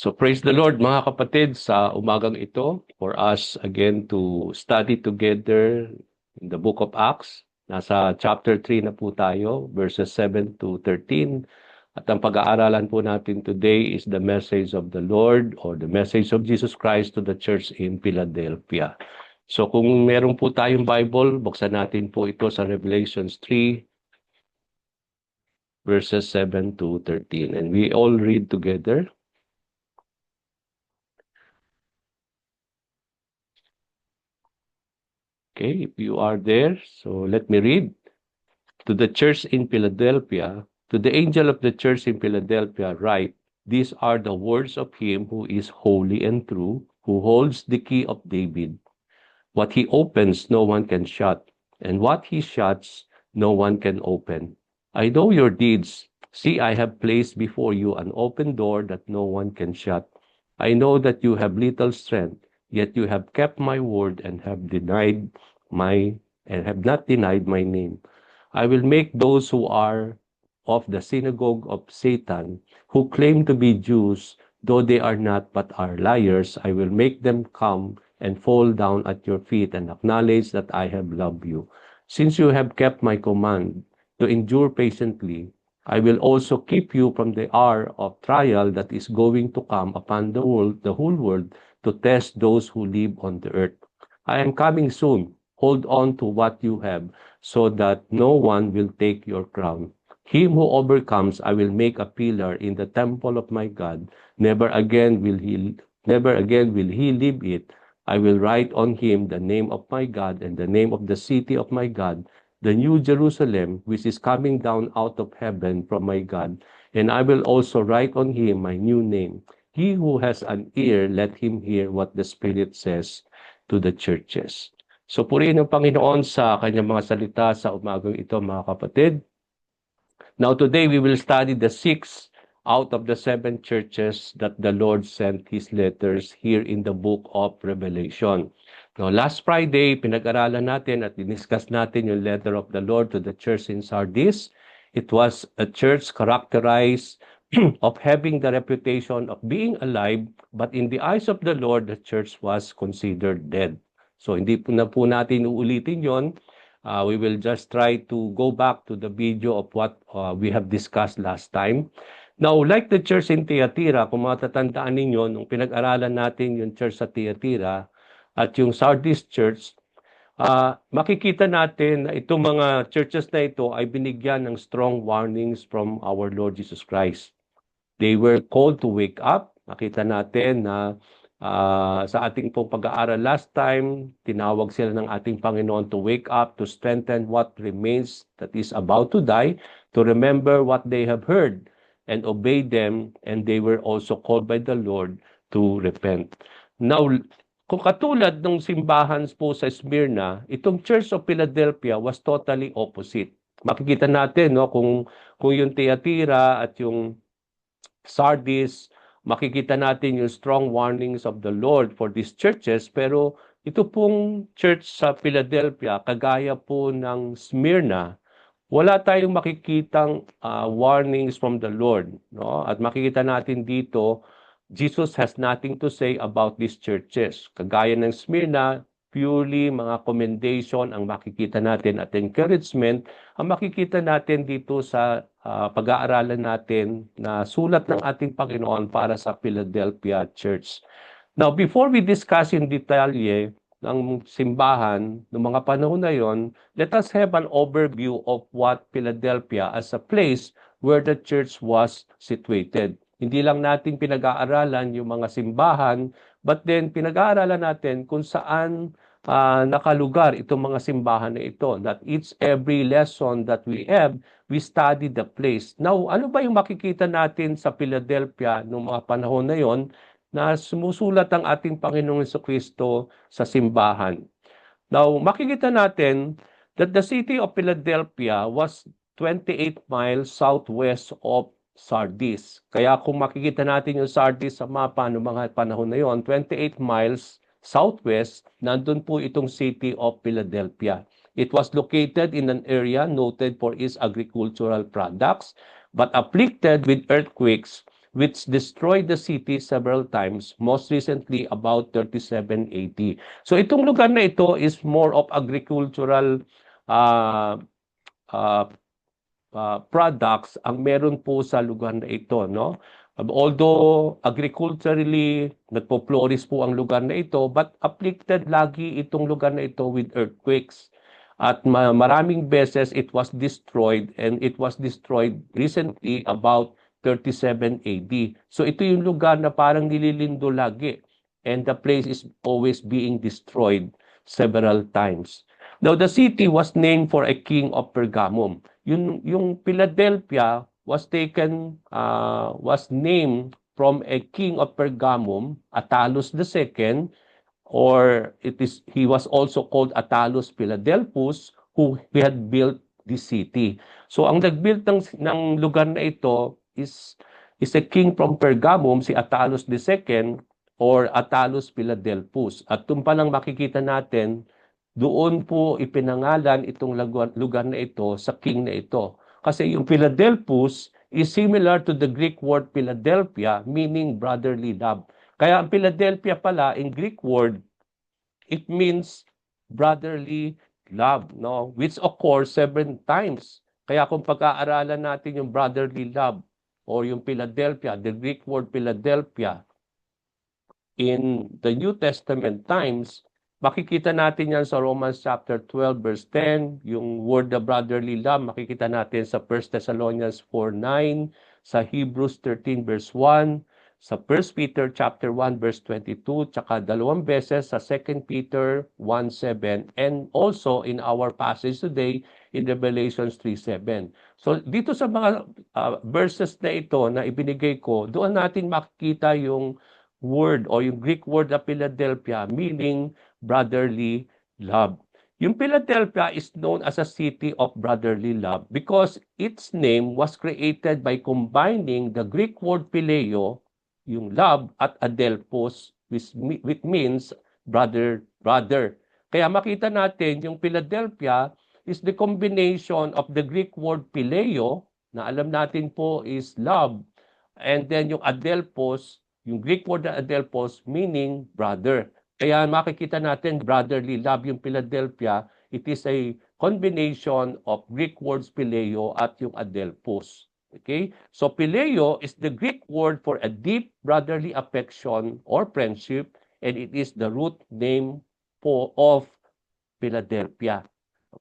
So praise the Lord mga kapatid sa umagang ito for us again to study together in the book of Acts. Nasa chapter 3 na po tayo, verses 7 to 13. At ang pag-aaralan po natin today is the message of the Lord or the message of Jesus Christ to the church in Philadelphia. So kung meron po tayong Bible, buksan natin po ito sa Revelations 3, verses 7 to 13. And we all read together. Okay, if you are there, so let me read. To the church in Philadelphia, to the angel of the church in Philadelphia, write, these are the words of him who is holy and true, who holds the key of David. What he opens, no one can shut, and what he shuts, no one can open. I know your deeds. See, I have placed before you an open door that no one can shut. I know that you have little strength, yet you have kept my word and have not denied my name. I will make those who are of the synagogue of Satan, who claim to be Jews, though they are not but are liars, I will make them come and fall down at your feet and acknowledge that I have loved you. Since you have kept my command to endure patiently, I will also keep you from the hour of trial that is going to come upon the whole world, to test those who live on the earth. I am coming soon. Hold on to what you have, so that no one will take your crown. Him who overcomes, I will make a pillar in the temple of my God. Never again will he leave it. I will write on him the name of my God and the name of the city of my God, the new Jerusalem, which is coming down out of heaven from my God. And I will also write on him my new name. He who has an ear, let him hear what the Spirit says to the churches. So purihin ang Panginoon sa kanyang mga salita sa umagang ito, mga kapatid. Now today we will study the 6 out of the 7 churches that the Lord sent His letters here in the book of Revelation. Now last Friday, pinag-aralan natin at diniscuss natin yung letter of the Lord to the church in Sardis. It was a church characterized of having the reputation of being alive, but in the eyes of the Lord, the church was considered dead. So hindi po natin uulitin yon. We will just try to go back to the video of what we have discussed last time. Now, like the church in Thyatira, kung matatandaan ninyo, nung pinag-aralan natin yung church sa Thyatira at yung Sardis church, makikita natin na itong mga churches na ito ay binigyan ng strong warnings from our Lord Jesus Christ. They were called to wake up. Nakita natin na sa ating pong pag-aaral last time, tinawag sila ng ating Panginoon to wake up, to strengthen what remains that is about to die, to remember what they have heard and obey them, and they were also called by the Lord to repent. Now, kung katulad ng simbahan po sa Smyrna, itong Church of Philadelphia was totally opposite. Makikita natin kung yung Thyatira at yung Sardis, makikita natin yung strong warnings of the Lord for these churches, pero ito pong church sa Philadelphia, kagaya po ng Smyrna, wala tayong makikitang warnings from the Lord. No? At makikita natin dito, Jesus has nothing to say about these churches. Kagaya ng Smyrna, purely mga commendation ang makikita natin at encouragement ang makikita natin dito sa pag-aaralan natin na sulat ng ating Panginoon para sa Philadelphia Church. Now, before we discuss in detalye ng simbahan ng mga panahon na yon, let us have an overview of what Philadelphia as a place where the church was situated. Hindi lang natin pinag-aaralan yung mga simbahan, but then pinag-aaralan natin kung saan nakalugar itong mga simbahan na ito. That every lesson that we have, we study the place. Now, ano ba yung makikita natin sa Philadelphia noong mga panahon na yon na sumusulat ang ating Panginoong Jesucristo sa simbahan? Now, makikita natin that the city of Philadelphia was 28 miles southwest of Sardis. Kaya kung makikita natin yung Sardis sa mapa ng mga panahon na yon, 28 miles southwest, nandun po itong city of Philadelphia. It was located in an area noted for its agricultural products, but afflicted with earthquakes which destroyed the city several times, most recently about 37 AD. So itong lugar na ito is more of agricultural uh, uh, products ang meron po sa lugar na ito, no? Although agriculturally nagpo-flourish po ang lugar na ito, but afflicted lagi itong lugar na ito with earthquakes. At maraming beses it was destroyed, and it was destroyed recently about 37 AD. So ito yung lugar na parang nililindo lagi, and the place is always being destroyed several times. Now the city was named for a king of Pergamum. Yung Philadelphia was named from a king of Pergamum, Attalus II, or he was also called Attalus Philadelphus, who had built the city. So ang nagbuild ng lugar na ito is a king from Pergamum, si Attalus II, or Attalus Philadelphus. At doon pa lang makikita natin, doon po ipinangalan itong lugar na ito sa king na ito. Kasi yung Philadelphus is similar to the Greek word Philadelphia, meaning brotherly love. Kaya ang Philadelphia pala, in Greek word, it means brotherly love, no? Which occurs 7 times. Kaya kung pag-aaralan natin yung brotherly love or yung Philadelphia, the Greek word Philadelphia, in the New Testament times, makikita natin yan sa Romans chapter 12 verse 10, yung word of brotherly love, makikita natin sa 1 Thessalonians 4:9, sa Hebrews 13 verse 1, sa 1 Peter chapter 1 verse 22, tsaka dalawang beses sa 2 Peter 1:7, and also in our passage today in Revelations 3:7. So dito sa mga verses na ito na ibinigay ko, doon natin makikita yung word o yung Greek word na Philadelphia, meaning brotherly love. Yung Philadelphia is known as a city of brotherly love because its name was created by combining the Greek word phileo, yung love, at adelphos, which means brother. Kaya makita natin yung Philadelphia is the combination of the Greek word phileo, na alam natin po is love, and then yung adelphos, yung Greek word na adelphos, meaning brother. Kaya makikita natin brotherly love yung Philadelphia. It is a combination of Greek words phileo at yung adelphos. Okay? So phileo is the Greek word for a deep brotherly affection or friendship, and it is the root name of Philadelphia.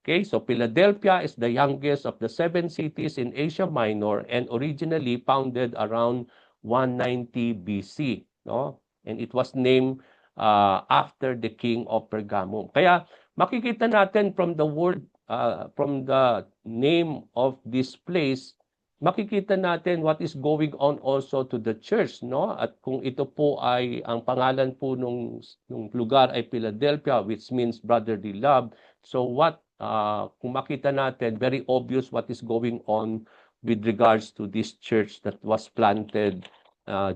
Okay, so Philadelphia is the youngest of the 7 cities in Asia Minor and originally founded around 190 BC, no? And it was named after the king of Pergamum. Kaya makikita natin from the word, from the name of this place, makikita natin what is going on also to the church, no? At kung ito po ay ang pangalan po nung lugar ay Philadelphia, which means brotherly love. So kung makita natin, very obvious what is going on with regards to this church that was planted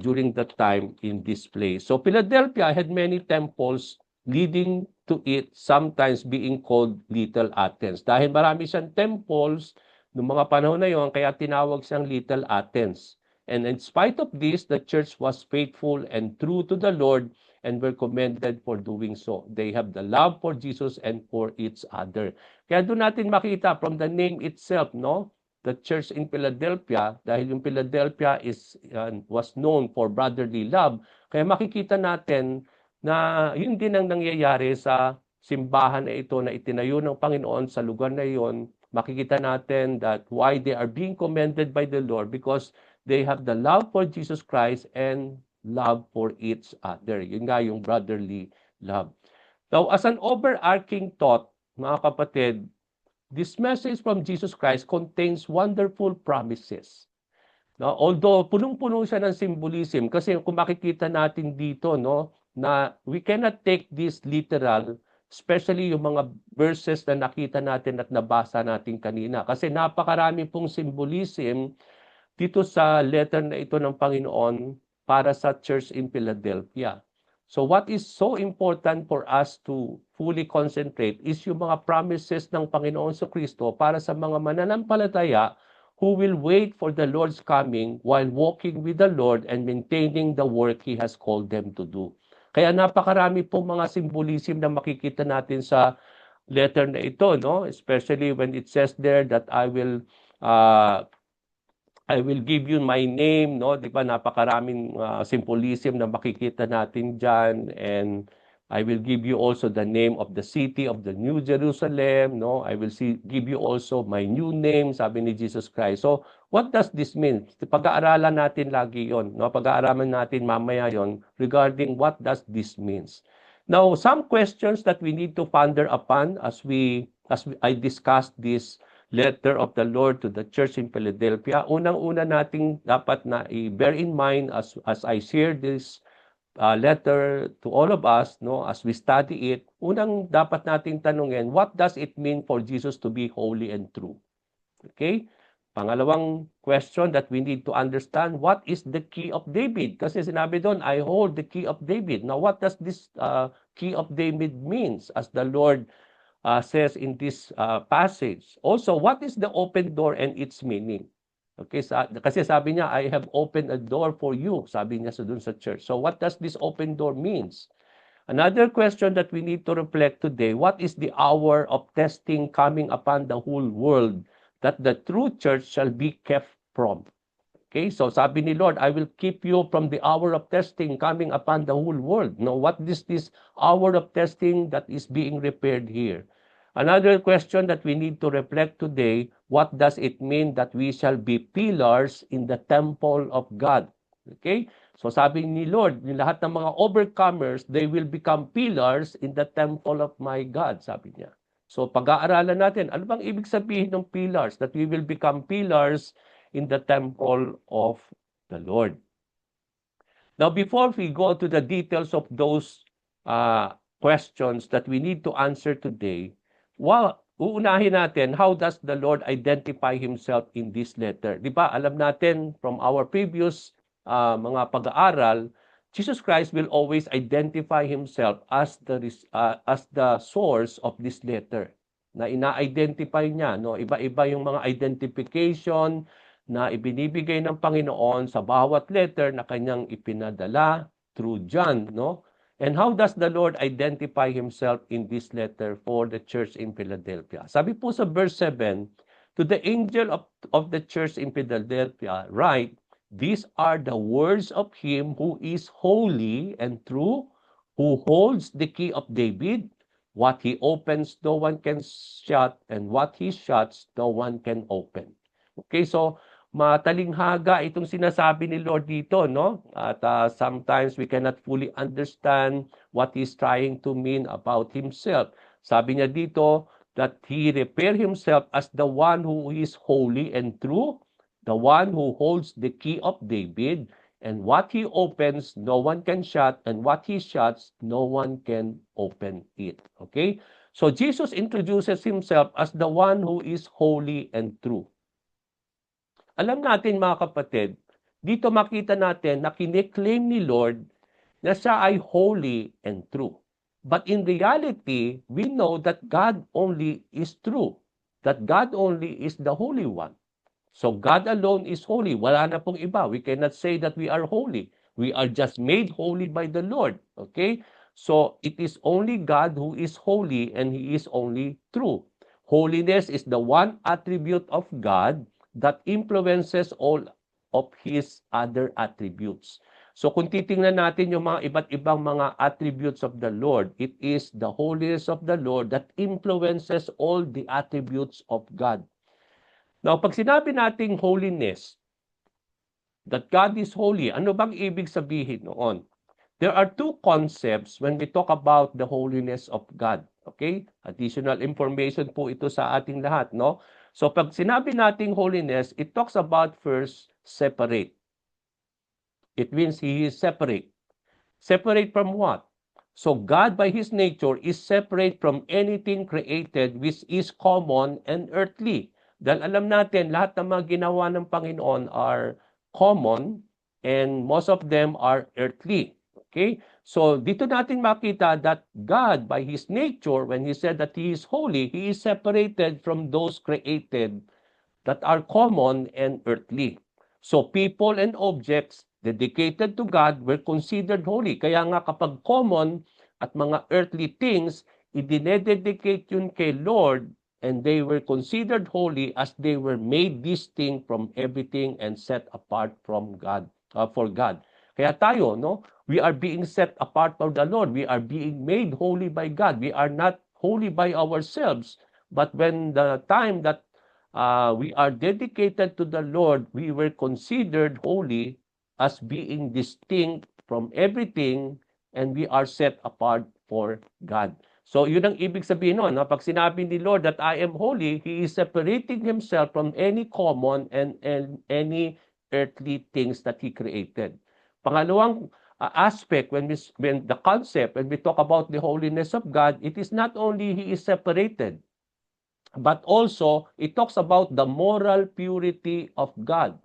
during that time in this place. So Philadelphia had many temples leading to it, sometimes being called Little Athens. Dahil marami siyang temples noong mga panahon na yon, kaya tinawag siyang Little Athens. And in spite of this, the church was faithful and true to the Lord and were commended for doing so. They have the love for Jesus and for each other. Kaya doon natin makita from the name itself, no? The church in Philadelphia, dahil yung Philadelphia was known for brotherly love, kaya makikita natin na yun din ang nangyayari sa simbahan na ito na itinayo ng Panginoon sa lugar na iyon. Makikita natin that why they are being commended by the Lord, because they have the love for Jesus Christ and love for each other. Yun nga yung brotherly love. Now, as an overarching thought, mga kapatid, this message from Jesus Christ contains wonderful promises. No, although punong-puno siya ng symbolism, kasi kung makikita natin dito, no, na we cannot take this literal, especially yung mga verses na nakita natin at nabasa natin kanina. Kasi napakarami pong symbolism dito sa letter na ito ng Panginoon para sa church in Philadelphia. So what is so important for us to fully concentrate is yung mga promises ng Panginoon sa Kristo para sa mga mananampalataya who will wait for the Lord's coming while walking with the Lord and maintaining the work He has called them to do. Kaya napakarami po mga symbolism na makikita natin sa letter na ito, no? Especially when it says there that uh, I will give you my name, no? 'Di ba napakaraming symbolism na makikita natin diyan, and I will give you also the name of the city of the New Jerusalem, no? I will give you also my new name, sabi ni Jesus Christ. So, what does this mean? Pag-aaralan natin lagi 'yon, no? Pag-aaralan natin mamaya 'yon regarding what does this means. Now, some questions that we need to ponder upon I discuss this letter of the Lord to the church in Philadelphia. Unang-una nating dapat na i-bear in mind as I share this letter to all of us, no, as we study it, unang dapat nating tanungin, what does it mean for Jesus to be holy and true? Okay? Pangalawang question that we need to understand, what is the key of David? Kasi sinabi doon, I hold the key of David. Now, what does this key of David means as the Lord says in this passage? Also, what is the open door and its meaning? Okay, kasi sabi niya, I have opened a door for you, sabi niya dun sa church. So what does this open door means? Another question that we need to reflect today, what is the hour of testing coming upon the whole world that the true church shall be kept from? Okay, so sabi ni Lord, I will keep you from the hour of testing coming upon the whole world. Now, what is this hour of testing that is being prepared here? Another question that we need to reflect today, what does it mean that we shall be pillars in the temple of God? Okay? So sabi ni Lord, yung lahat ng mga overcomers, they will become pillars in the temple of my God, sabi niya. So pag-aaralan natin, ano bang ibig sabihin ng pillars? That we will become pillars in the temple of the Lord. Now, before we go to the details of those questions that we need to answer today, uunahin natin, how does the Lord identify Himself in this letter? Di ba, alam natin from our previous mga pag-aaral, Jesus Christ will always identify Himself as the source of this letter. Na ina-identify niya, no? Iba-iba yung mga identification na ibinibigay ng Panginoon sa bawat letter na kanyang ipinadala through John, no? And how does the Lord identify Himself in this letter for the church in Philadelphia? Sabi po sa verse 7, to the angel of the church in Philadelphia, write, these are the words of Him who is holy and true, who holds the key of David. What He opens, no one can shut, and what He shuts, no one can open. Okay, so matalinghaga itong sinasabi ni Lord dito, no? At sometimes we cannot fully understand what He's trying to mean about Himself. Sabi niya dito that He referred Himself as the one who is holy and true, the one who holds the key of David, and what He opens, no one can shut, and what He shuts, no one can open it. Okay? So Jesus introduces Himself as the one who is holy and true. Alam natin mga kapatid, dito makita natin na kiniklaim ni Lord na siya ay holy and true. But in reality, we know that God only is true. That God only is the Holy One. So God alone is holy. Wala na pong iba. We cannot say that we are holy. We are just made holy by the Lord. Okay? So it is only God who is holy and He is only true. Holiness is the one attribute of God that influences all of His other attributes. So kung titingnan natin yung mga iba't ibang mga attributes of the Lord, it is the holiness of the Lord that influences all the attributes of God. Now, pag sinabi nating holiness, that God is holy, ano bang ibig sabihin noon? There are two concepts when we talk about the holiness of God. Okay? Additional information po ito sa ating lahat, no? So pag sinabi nating holiness, it talks about first separate. It means He is separate. Separate from what? So God by His nature is separate from anything created which is common and earthly. Dahil alam natin, lahat ng mga ginawa ng Panginoon are common and most of them are earthly. Okay? So dito natin makita that God by His nature, when He said that He is holy, He is separated from those created that are common and earthly. So people and objects dedicated to God were considered holy. Kaya nga kapag common at mga earthly things, idinededicate yun kay Lord, and they were considered holy as they were made distinct from everything and set apart from God, for God. Kaya tayo, no, we are being set apart from the Lord. We are being made holy by God. We are not holy by ourselves. But when the time that we are dedicated to the Lord, we were considered holy as being distinct from everything, and we are set apart for God. So yun ang ibig sabihin nun. Pag sinabi ni Lord that I am holy, He is separating Himself from any common and any earthly things that He created. Pangalawang aspect, when the concept, when we talk about the holiness of God, it is not only He is separated, but also it talks about the moral purity of God.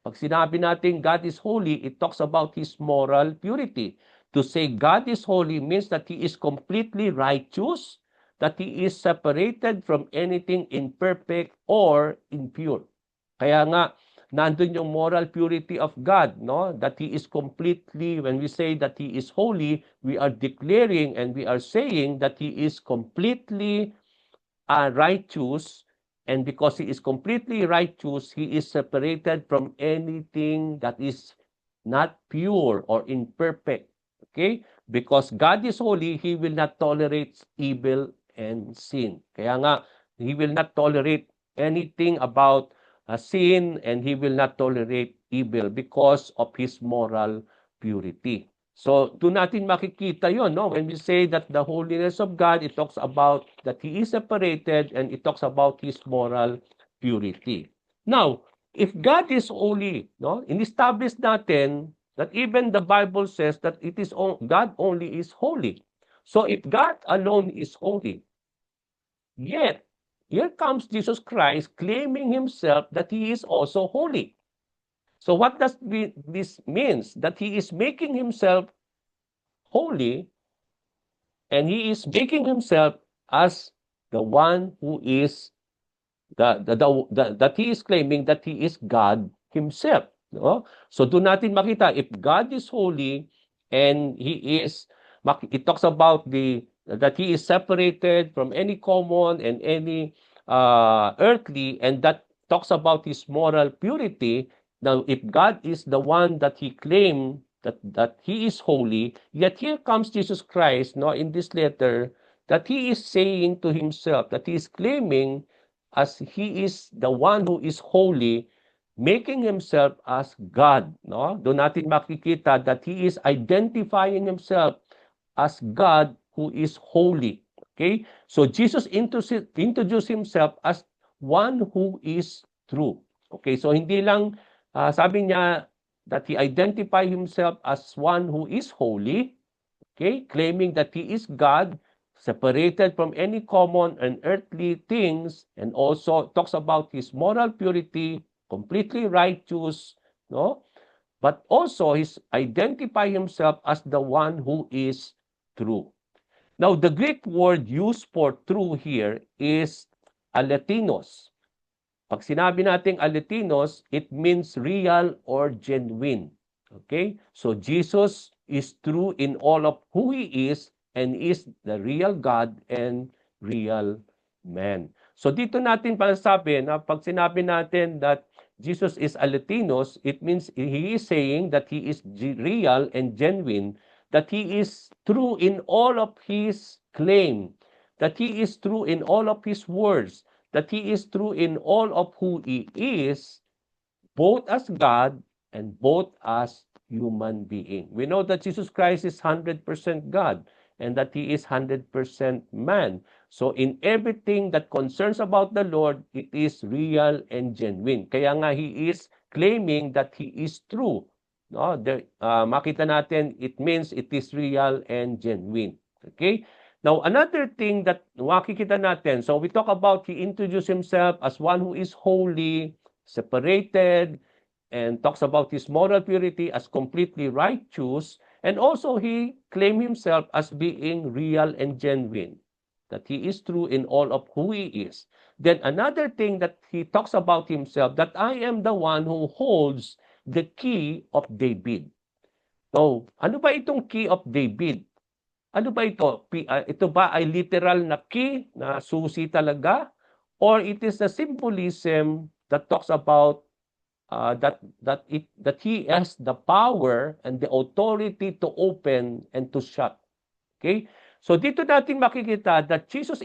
Pag sinabi natin God is holy, it talks about His moral purity. To say God is holy means that He is completely righteous, that He is separated from anything imperfect or impure. Kaya nga, nandun yung moral purity of God, no? That He is completely, when we say that He is holy, we are declaring and we are saying that He is completely righteous, and because He is completely righteous, He is separated from anything that is not pure or imperfect. Okay? Because God is holy, He will not tolerate evil and sin. Kaya nga, He will not tolerate anything about sin, and He will not tolerate evil because of His moral purity. So, doon natin makikita yon, no? When we say that the holiness of God, it talks about that He is separated, and it talks about His moral purity. Now, if God is holy, no? In-establish natin that even the Bible says that it is God only is holy. So, if God alone is holy, yet here comes Jesus Christ claiming Himself that He is also holy. So what does this means? That He is making Himself holy, and He is making Himself as the one who is that He is claiming that He is God Himself. No? So do natin makita, if God is holy and He is, it talks about that He is separated from any common and any earthly, and that talks about His moral purity. Now, if God is the one that He claimed that He is holy, yet here comes Jesus Christ, no, in this letter, that He is saying to Himself, that He is claiming as He is the one who is holy, making Himself as God. No? Doon natin makikita that He is identifying Himself as God who is holy. Okay? So Jesus introduced Himself as one who is true. Okay? So hindi lang sabi niya that He identified Himself as one who is holy, okay, claiming that He is God, separated from any common and earthly things, and also talks about His moral purity, completely righteous, no? But also He's identify Himself as the one who is true. Now, the Greek word used for true here is aletinos. Pag sinabi nating aletinos, it means real or genuine. Okay? So Jesus is true in all of who He is, and is the real God and real man. So dito natin palasabi na pag sinabi natin that Jesus is aletinos, it means He is saying that He is real and genuine, that He is true in all of His claim, that He is true in all of His words, that He is true in all of who He is, both as God and both as human being. We know that Jesus Christ is 100% God and that He is 100% man. So in everything that concerns about the Lord, it is real and genuine. Kaya nga He is claiming that He is true. No, makita natin, it means it is real and genuine. Okay? Now, another thing that makikita natin, so we talk about He introduced Himself as one who is holy, separated, and talks about His moral purity as completely righteous, and also He claimed Himself as being real and genuine, that He is true in all of who He is. Then another thing that he talks about himself, that I am the one who holds the key of David. So, ano ba itong key of David? Ano ba ito? Ito ba ay literal na key, na susi talaga? Or it is a symbolism that talks about that he has the power and the authority to open and to shut. Okay? So dito natin makikita that Jesus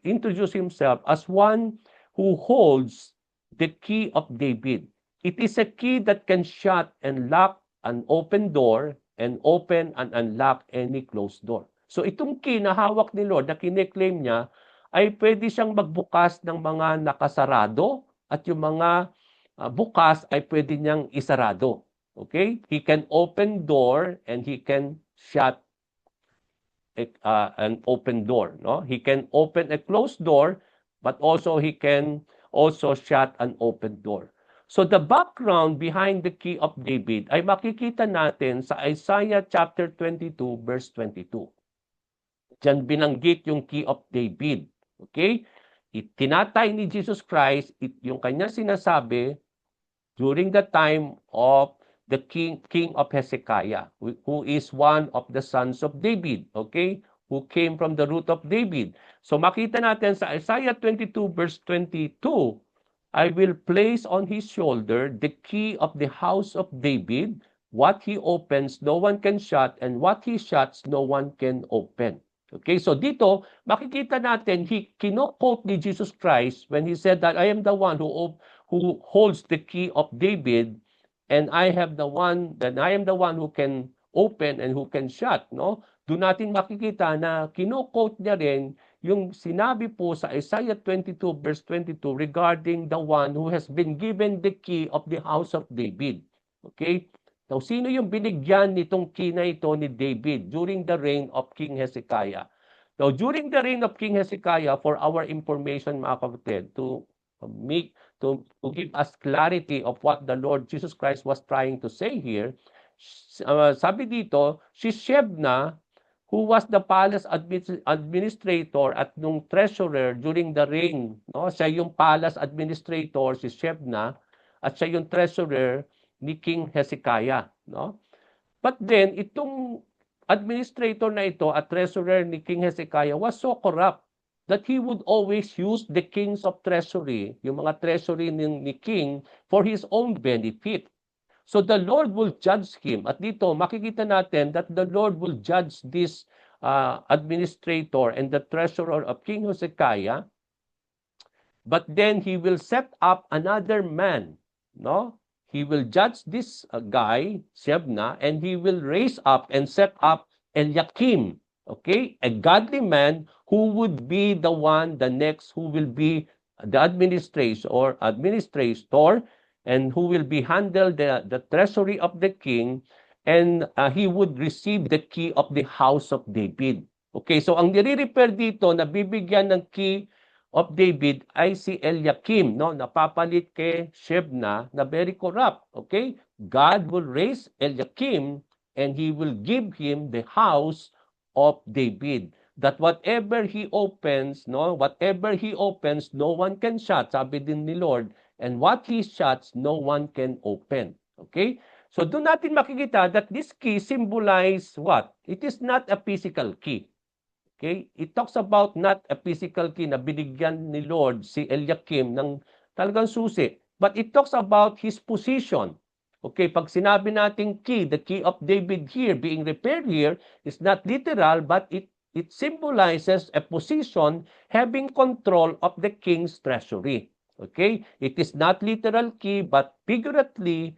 introduced himself as one who holds the key of David. It is a key that can shut and lock an open door and open and unlock any closed door. So itong key na hawak ni Lord na kine-claim niya ay pwede siyang magbukas ng mga nakasarado at yung mga bukas ay pwede niyang isarado. Okay? He can open door and he can shut an open door. No? He can open a closed door, but also he can also shut an open door. So the background behind the key of David ay makikita natin sa Isaiah chapter 22 verse 22. Diyan binanggit yung key of David. Okay? Itinatay ni Jesus Christ yung kanya sinasabi during the time of the king of Hezekiah, who is one of the sons of David, okay? Who came from the root of David. So makita natin sa Isaiah 22 verse 22, I will place on his shoulder the key of the house of David. What he opens, no one can shut, and what he shuts, no one can open. Okay, so dito, makikita natin, kino-quote ni Jesus Christ when he said that I am the one who holds the key of David, and I am the one who can open and who can shut, no? Doon natin makikita na kino-quote niya rin yung sinabi po sa Isaiah 22 verse 22 regarding the one who has been given the key of the house of David. Okay? Now, sino yung binigyan nitong key na ito ni David during the reign of King Hezekiah? Now, during the reign of King Hezekiah, for our information, mga kapatid, to give us clarity of what the Lord Jesus Christ was trying to say here, sabi dito, si Shebna, who was the palace administrator at nung treasurer during the reign, no? Siya yung palace administrator, si Shebna, at siya yung treasurer ni King Hezekiah, no? But then itong administrator na ito at treasurer ni King Hezekiah was so corrupt that he would always use the kings of treasury, yung mga treasury ni king, for his own benefit. So the Lord will judge him. At dito, makikita natin that the Lord will judge this administrator and the treasurer of King Hezekiah. But then he will set up another man, no? He will judge this guy, Shebna, and he will raise up and set up Eliakim, okay? A godly man who would be the one, the next, who will be the administrator, and who will be handle the treasury of the king, and he would receive the key of the house of David. Okay, so ang nire-refer dito na bibigyan ng key of David ay si Eliakim, no? Napapalit kay Shebna na very corrupt. Okay, God will raise Eliakim and he will give him the house of David. That whatever he opens, no one can shut, sabi din ni Lord, and what he shuts, no one can open. Okay? So doon natin makikita that this key symbolize what? It is not a physical key. Okay? It talks about not a physical key na binigyan ni Lord si Eliakim ng talagang susi. But it talks about his position. Okay, pag sinabi nating key, the key of David here, being repaired here, is not literal, but it symbolizes a position having control of the king's treasury. Okay? It is not literal key, but figuratively,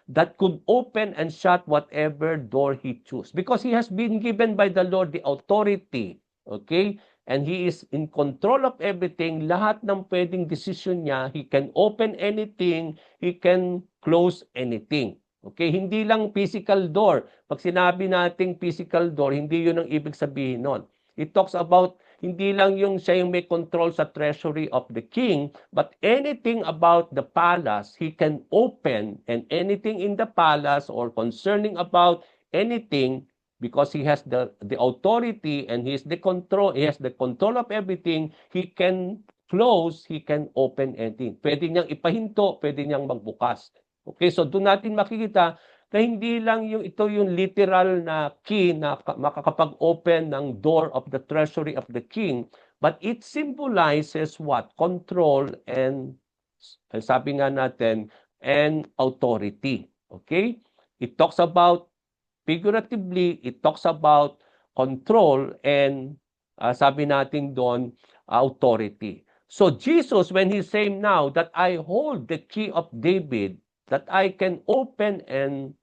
that could open and shut whatever door he chooses. Because he has been given by the Lord the authority. Okay? And he is in control of everything. Lahat ng pwedeng decision niya, he can open anything, he can close anything. Okay? Hindi lang physical door. Pag sinabi nating physical door, hindi yun ang ibig sabihin nun. It talks about hindi lang yung siya yung may control sa treasury of the king, but anything about the palace, he can open, and anything in the palace or concerning about anything, because he has the authority and he has the control of everything, he can close, He can open anything. Pwede niyang ipahinto, pwede niyang magbukas. Okay, so doon natin makikita na hindi lang ito yung literal na key na makakapag-open ng door of the treasury of the king, but it symbolizes what? Control and, sabi nga natin, and authority. Okay? It talks about, figuratively, it talks about control and, sabi natin doon, authority. So Jesus, when He's saying now that I hold the key of David, that I can open and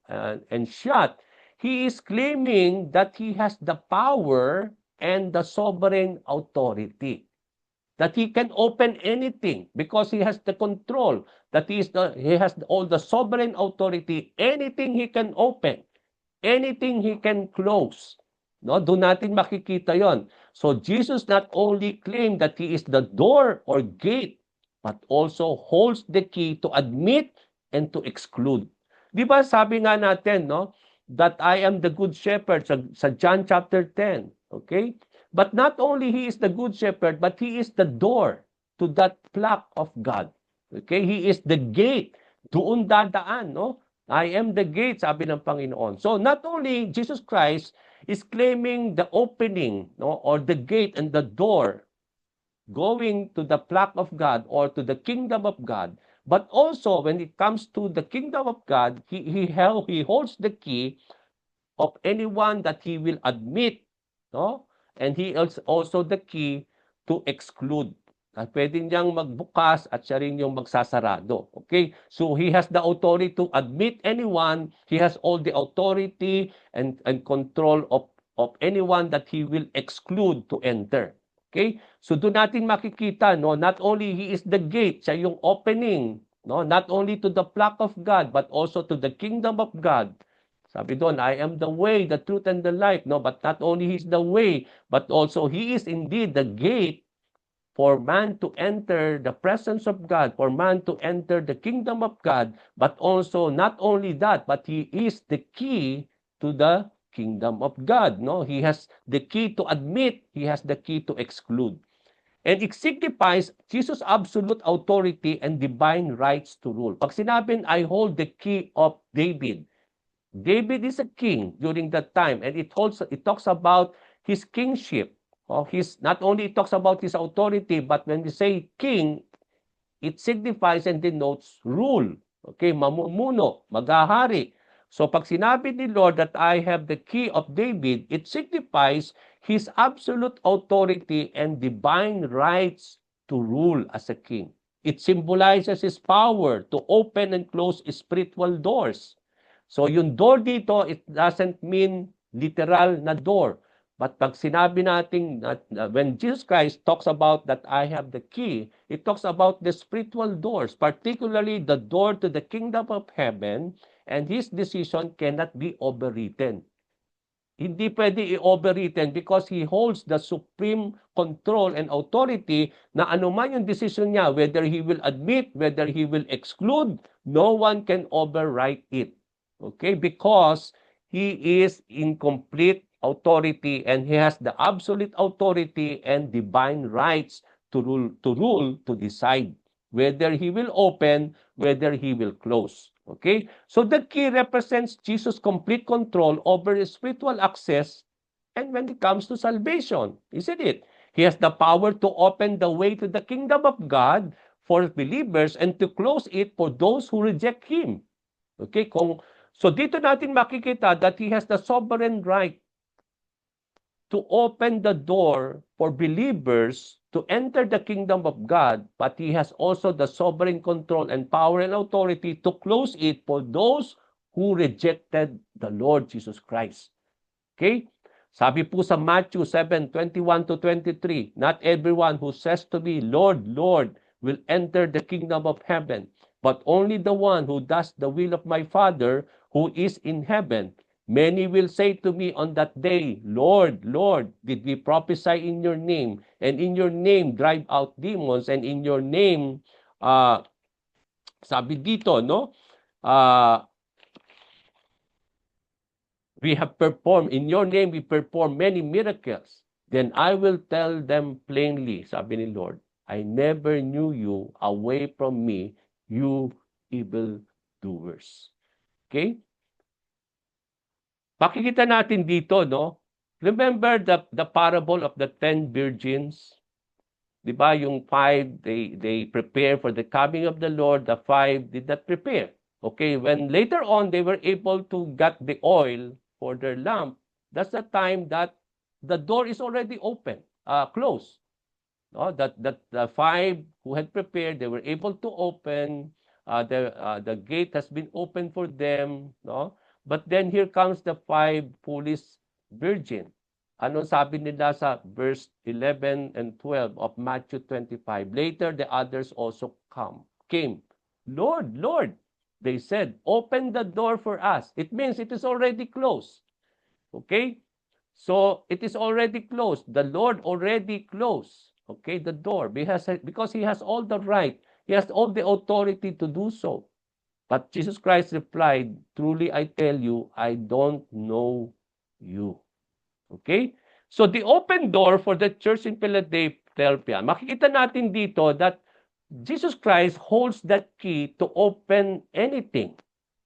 shut, He is claiming that He has the power and the sovereign authority. That He can open anything because He has the control. That He has all the sovereign authority. Anything He can open. Anything He can close. No, doon natin makikita yon. So Jesus not only claimed that He is the door or gate, but also holds the key to admit and to exclude. Di ba sabi nga natin, no, that I am the good shepherd sa John chapter 10, okay? But not only He is the good shepherd, but He is the door to that flock of God. Okay? He is the gate. Doon dadaan, no? I am the gate, sabi ng Panginoon. So not only Jesus Christ is claiming the opening, no, or the gate and the door going to the flock of God or to the kingdom of God, but also when it comes to the kingdom of God, he holds the key of anyone that He will admit, no? And He is also the key to exclude. Pwede niyang magbukas at siya rin yung magsasarado. Okay? So He has the authority to admit anyone. He has all the authority and control of anyone that He will exclude to enter. Okay? So doon natin makikita, no, not only He is the gate, siya yung opening, no, not only to the flock of God, but also to the kingdom of God. Sabi doon, I am the way, the truth, and the life. No, but not only He's the way, but also He is indeed the gate for man to enter the presence of God, for man to enter the kingdom of God, but also not only that, but He is the key to the kingdom of God. No, He has the key to admit, He has the key to exclude. And it signifies Jesus' absolute authority and divine rights to rule. Pag sinabing, I hold the key of David, David is a king during that time, and it talks about his kingship. Not only it talks about his authority, but when we say king, it signifies and denotes rule. Okay, mamumuno, maghahari. So pag sinabi ni Lord that I have the key of David, it signifies His absolute authority and divine rights to rule as a king. It symbolizes His power to open and close spiritual doors. So yung door dito, it doesn't mean literal na door. But pag sinabi natin, when Jesus Christ talks about that I have the key, it talks about the spiritual doors, particularly the door to the kingdom of heaven, and His decision cannot be overwritten. Hindi pwede i-overwritten because He holds the supreme control and authority na anuman yung decision niya, whether He will admit, whether He will exclude, no one can overwrite it. Okay? Because He is in complete authority and He has the absolute authority and divine rights to rule, to decide whether He will open, whether He will close. Okay? So the key represents Jesus' complete control over His spiritual access and when it comes to salvation, isn't it? He has the power to open the way to the kingdom of God for believers and to close it for those who reject Him. Okay? So dito natin makikita that He has the sovereign right to open the door for believers to enter the kingdom of God, but He has also the sovereign control and power and authority to close it for those who rejected the Lord Jesus Christ. Okay? Sabi po sa Matthew 7:21-23, not everyone who says to me, Lord, Lord, will enter the kingdom of heaven, but only the one who does the will of my Father who is in heaven. Many will say to me on that day, Lord, Lord, did we prophesy in your name, and in your name drive out demons, and in your name, sabi dito, no? We have performed, in your name we perform many miracles. Then I will tell them plainly, sabi ni Lord, I never knew you. Away from me, you evildoers. Okay? Makikita natin dito, no? Remember the parable of the 10 virgins? Di ba? Yung 5, they prepare for the coming of the Lord. The 5 did not prepare. Okay, when later on they were able to get the oil for their lamp, that's the time that the door is already open, closed. No, that the 5 who had prepared, they were able to open. The gate has been opened for them. No, but then here comes the 5 foolish virgin. Ano sabi nila sa verse 11 and 12 of Matthew 25? Later the others also came. Lord, Lord, they said, open the door for us. It means it is already closed. Okay? So it is already closed. The Lord already closed, okay, the door because he has all the right. He has all the authority to do so. But Jesus Christ replied, truly I tell you, I don't know you. Okay? So the open door for the church in Philadelphia, makikita natin dito that Jesus Christ holds that key to open anything.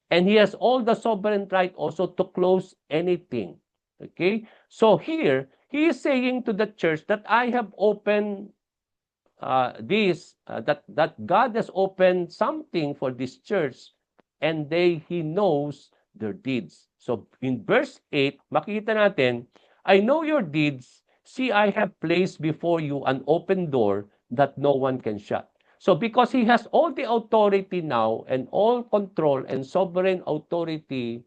And he has all the sovereign right also to close anything. Okay? So here, he is saying to the church that I have opened that God has opened something for this church and he knows their deeds. So in verse 8, makikita natin, I know your deeds. See, I have placed before you an open door that no one can shut. So because he has all the authority now and all control and sovereign authority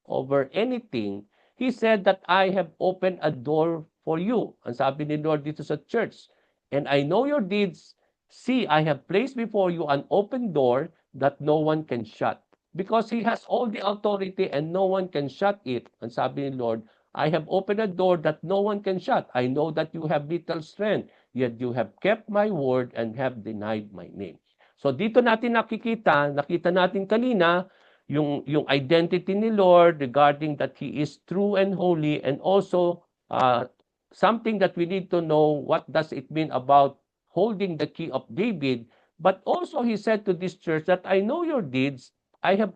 over anything, he said that I have opened a door for you. Ang sabi ni Lord dito sa church, and I know your deeds. See, I have placed before you an open door that no one can shut. Because he has all the authority and no one can shut it. Ang sabi ni Lord, I have opened a door that no one can shut. I know that you have little strength, yet you have kept my word and have denied my name. So dito natin nakita natin kanina, yung identity ni Lord regarding that He is true and holy, and also something that we need to know, what does it mean about holding the key of David. But also he said to this church that I know your deeds. I have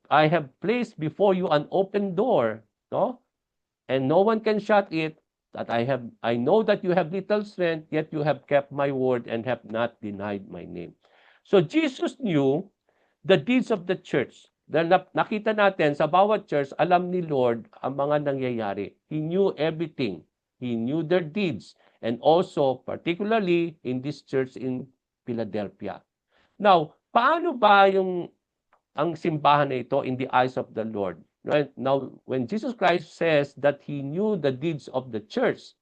I have placed before you an open door, no? And no one can shut it. That I know that you have little strength, yet you have kept my word and have not denied my name. So Jesus knew the deeds of the church. Dahil nakita natin sa bawat church, alam ni Lord ang mga nangyayari. He knew everything. He knew their deeds. And also, particularly in this church in Philadelphia. Now, paano ba ang simbahan na ito in the eyes of the Lord? Right? Now, when Jesus Christ says that He knew the deeds of the church,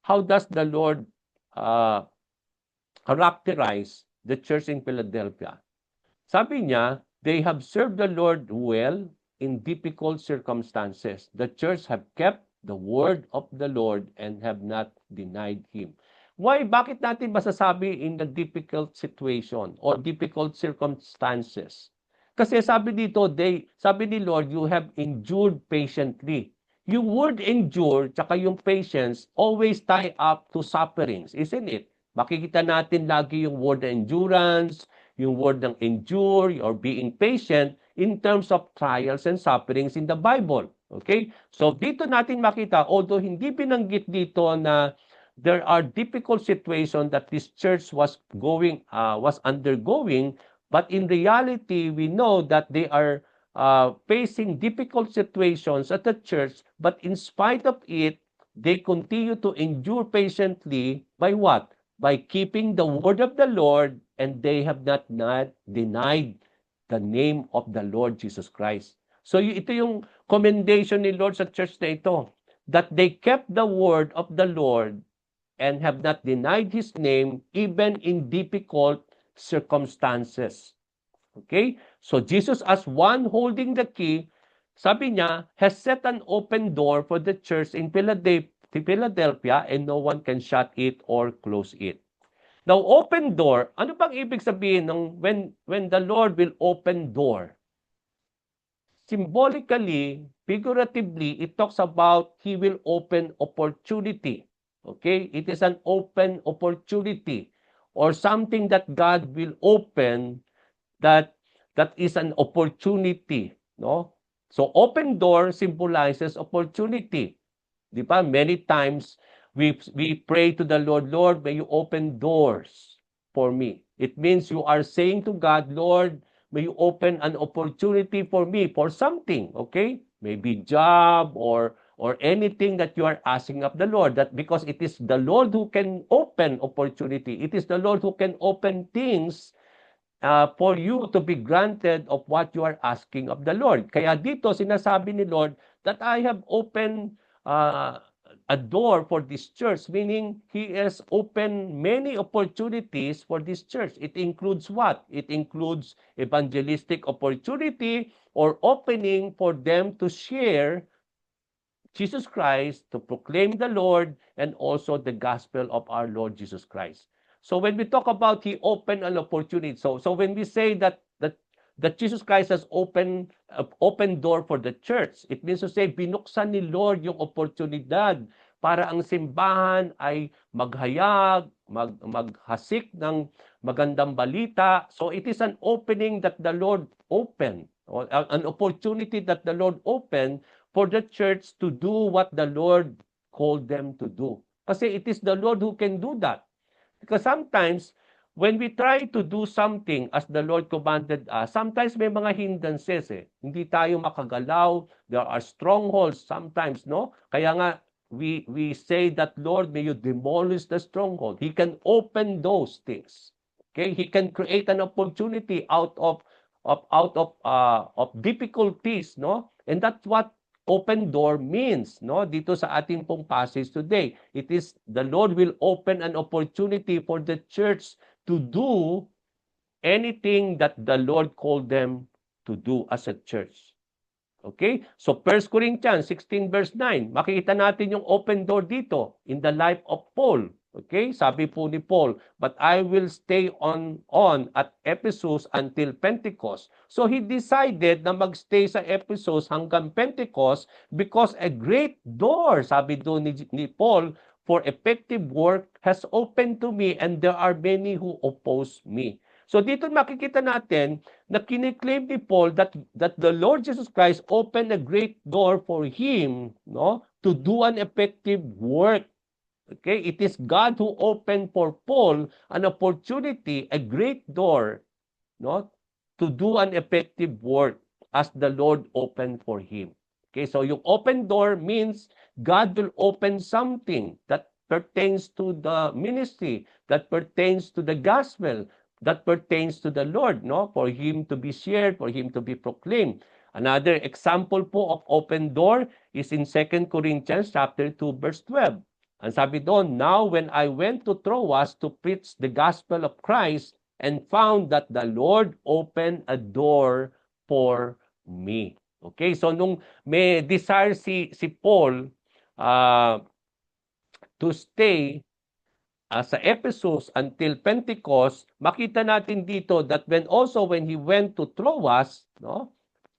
how does the Lord characterize the church in Philadelphia? Sabi niya, they have served the Lord well in difficult circumstances. The church have kept the word of the Lord and have not denied Him. Why? Bakit natin masasabi in the difficult situation or difficult circumstances? Kasi sabi dito, sabi ni Lord, you have endured patiently. Yung word endure, tsaka yung patience, always tie up to sufferings, isn't it? Makikita natin lagi yung word endurance, yung word ng endure or being patient in terms of trials and sufferings in the Bible. Okay? So dito natin makita, although hindi binanggit dito na there are difficult situations that this church was undergoing, but in reality, we know that they are facing difficult situations at the church, but in spite of it, they continue to endure patiently by what? By keeping the word of the Lord, and they have not denied the name of the Lord Jesus Christ. So ito yung commendation ni Lord sa church na ito, that they kept the word of the Lord and have not denied His name even in difficult circumstances. Okay? So Jesus as one holding the key, sabi niya, has set an open door for the church in Philadelphia and no one can shut it or close it. Now, open door, ano bang ibig sabihin ng when the Lord will open door? Symbolically, figuratively, it talks about He will open opportunity. Okay? It is an open opportunity or something that God will open that is an opportunity, no? So open door symbolizes opportunity. Di ba? Many times we pray to the Lord, Lord, may you open doors for me. It means you are saying to God, Lord, may you open an opportunity for me for something, okay? Maybe job or anything that you are asking of the Lord, that because it is the Lord who can open opportunity. It is the Lord who can open things for you to be granted of what you are asking of the Lord. Kaya dito sinasabi ni Lord that I have opened a door for this church, meaning He has opened many opportunities for this church. It includes what? It includes evangelistic opportunity or opening for them to share Jesus Christ, to proclaim the Lord, and also the gospel of our Lord Jesus Christ. So when we talk about He opened an opportunity, so when we say that Jesus Christ has open door for the church, it means to say binuksan ni Lord yung oportunidad para ang simbahan ay maghayag, maghasik ng magandang balita. So it is an opening that the Lord opened, or an opportunity that the Lord opened for the church to do what the Lord called them to do. Kasi it is the Lord who can do that. Because sometimes, when we try to do something as the Lord commanded us, sometimes may mga hindrances eh. Hindi tayo makagalaw. There are strongholds sometimes, no? Kaya nga, we say that, Lord, may you demolish the stronghold. He can open those things. Okay? He can create an opportunity out of difficulties, no? And that's what open door means, no? Dito sa ating pong passage today. It is the Lord will open an opportunity for the church to do anything that the Lord called them to do as a church. Okay? So 1 Corinthians 16 verse 9, makikita natin yung open door dito in the life of Paul. Okay? Sabi po ni Paul, but I will stay on at Ephesus until Pentecost. So he decided na magstay sa Ephesus hanggang Pentecost because a great door, sabi doon ni Paul, for effective work has opened to me and there are many who oppose me. So dito makikita natin na kiniklaim ni Paul that the Lord Jesus Christ opened a great door for him, no, to do an effective work. Okay, it is God who opened for Paul an opportunity, a great door, no, to do an effective work as the Lord opened for him. Okay, so yung open door means God will open something that pertains to the ministry, that pertains to the gospel, that pertains to the Lord, no? For him to be shared, for him to be proclaimed. Another example po of open door is in 2 Corinthians chapter 2 verse 12. Ang sabi doon, now when I went to Troas to preach the gospel of Christ and found that the Lord opened a door for me. Okay, so nung may desire si Paul to stay sa Ephesus until Pentecost, makita natin dito that when he went to Troas, no,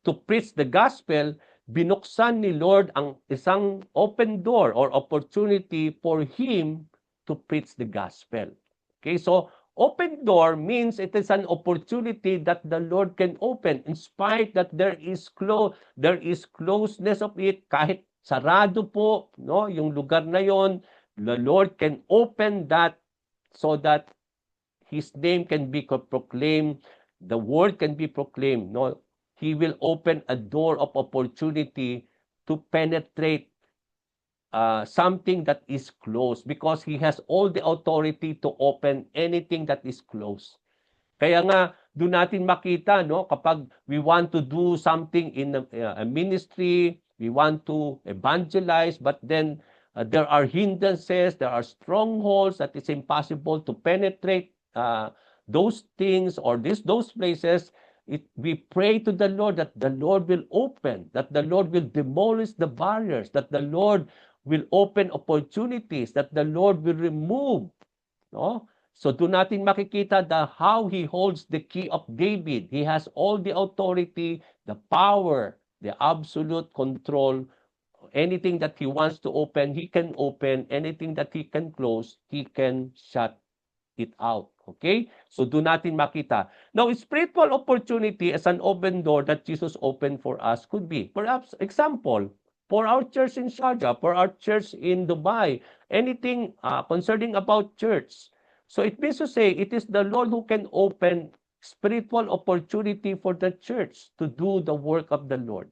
to preach the gospel, binuksan ni Lord ang isang open door or opportunity for him to preach the gospel. Okay, so open door means it is an opportunity that the Lord can open in spite that there is closeness of it, kahit sarado po, no, yung lugar na yon, the Lord can open that so that His name can be proclaimed, the word can be proclaimed. No, He will open a door of opportunity to penetrate something that is closed because He has all the authority to open anything that is closed. Kaya nga, doon natin makita, no, kapag we want to do something in a ministry, we want to evangelize, but then there are hindrances, there are strongholds that it's impossible to penetrate those things or those places. We pray to the Lord that the Lord will open, that the Lord will demolish the barriers, that the Lord will open opportunities, that the Lord will remove, no? So doon natin makikita how he holds the key of David. He has all the authority, the power, the absolute control Anything that He wants to open, He can open. Anything that He can close, He can shut it out. Okay? So do natin makita. Now, spiritual opportunity as an open door that Jesus opened for us could be, perhaps, example, for our church in Sharjah, for our church in Dubai, anything concerning about church. So it means to say, it is the Lord who can open spiritual opportunity for the church to do the work of the Lord.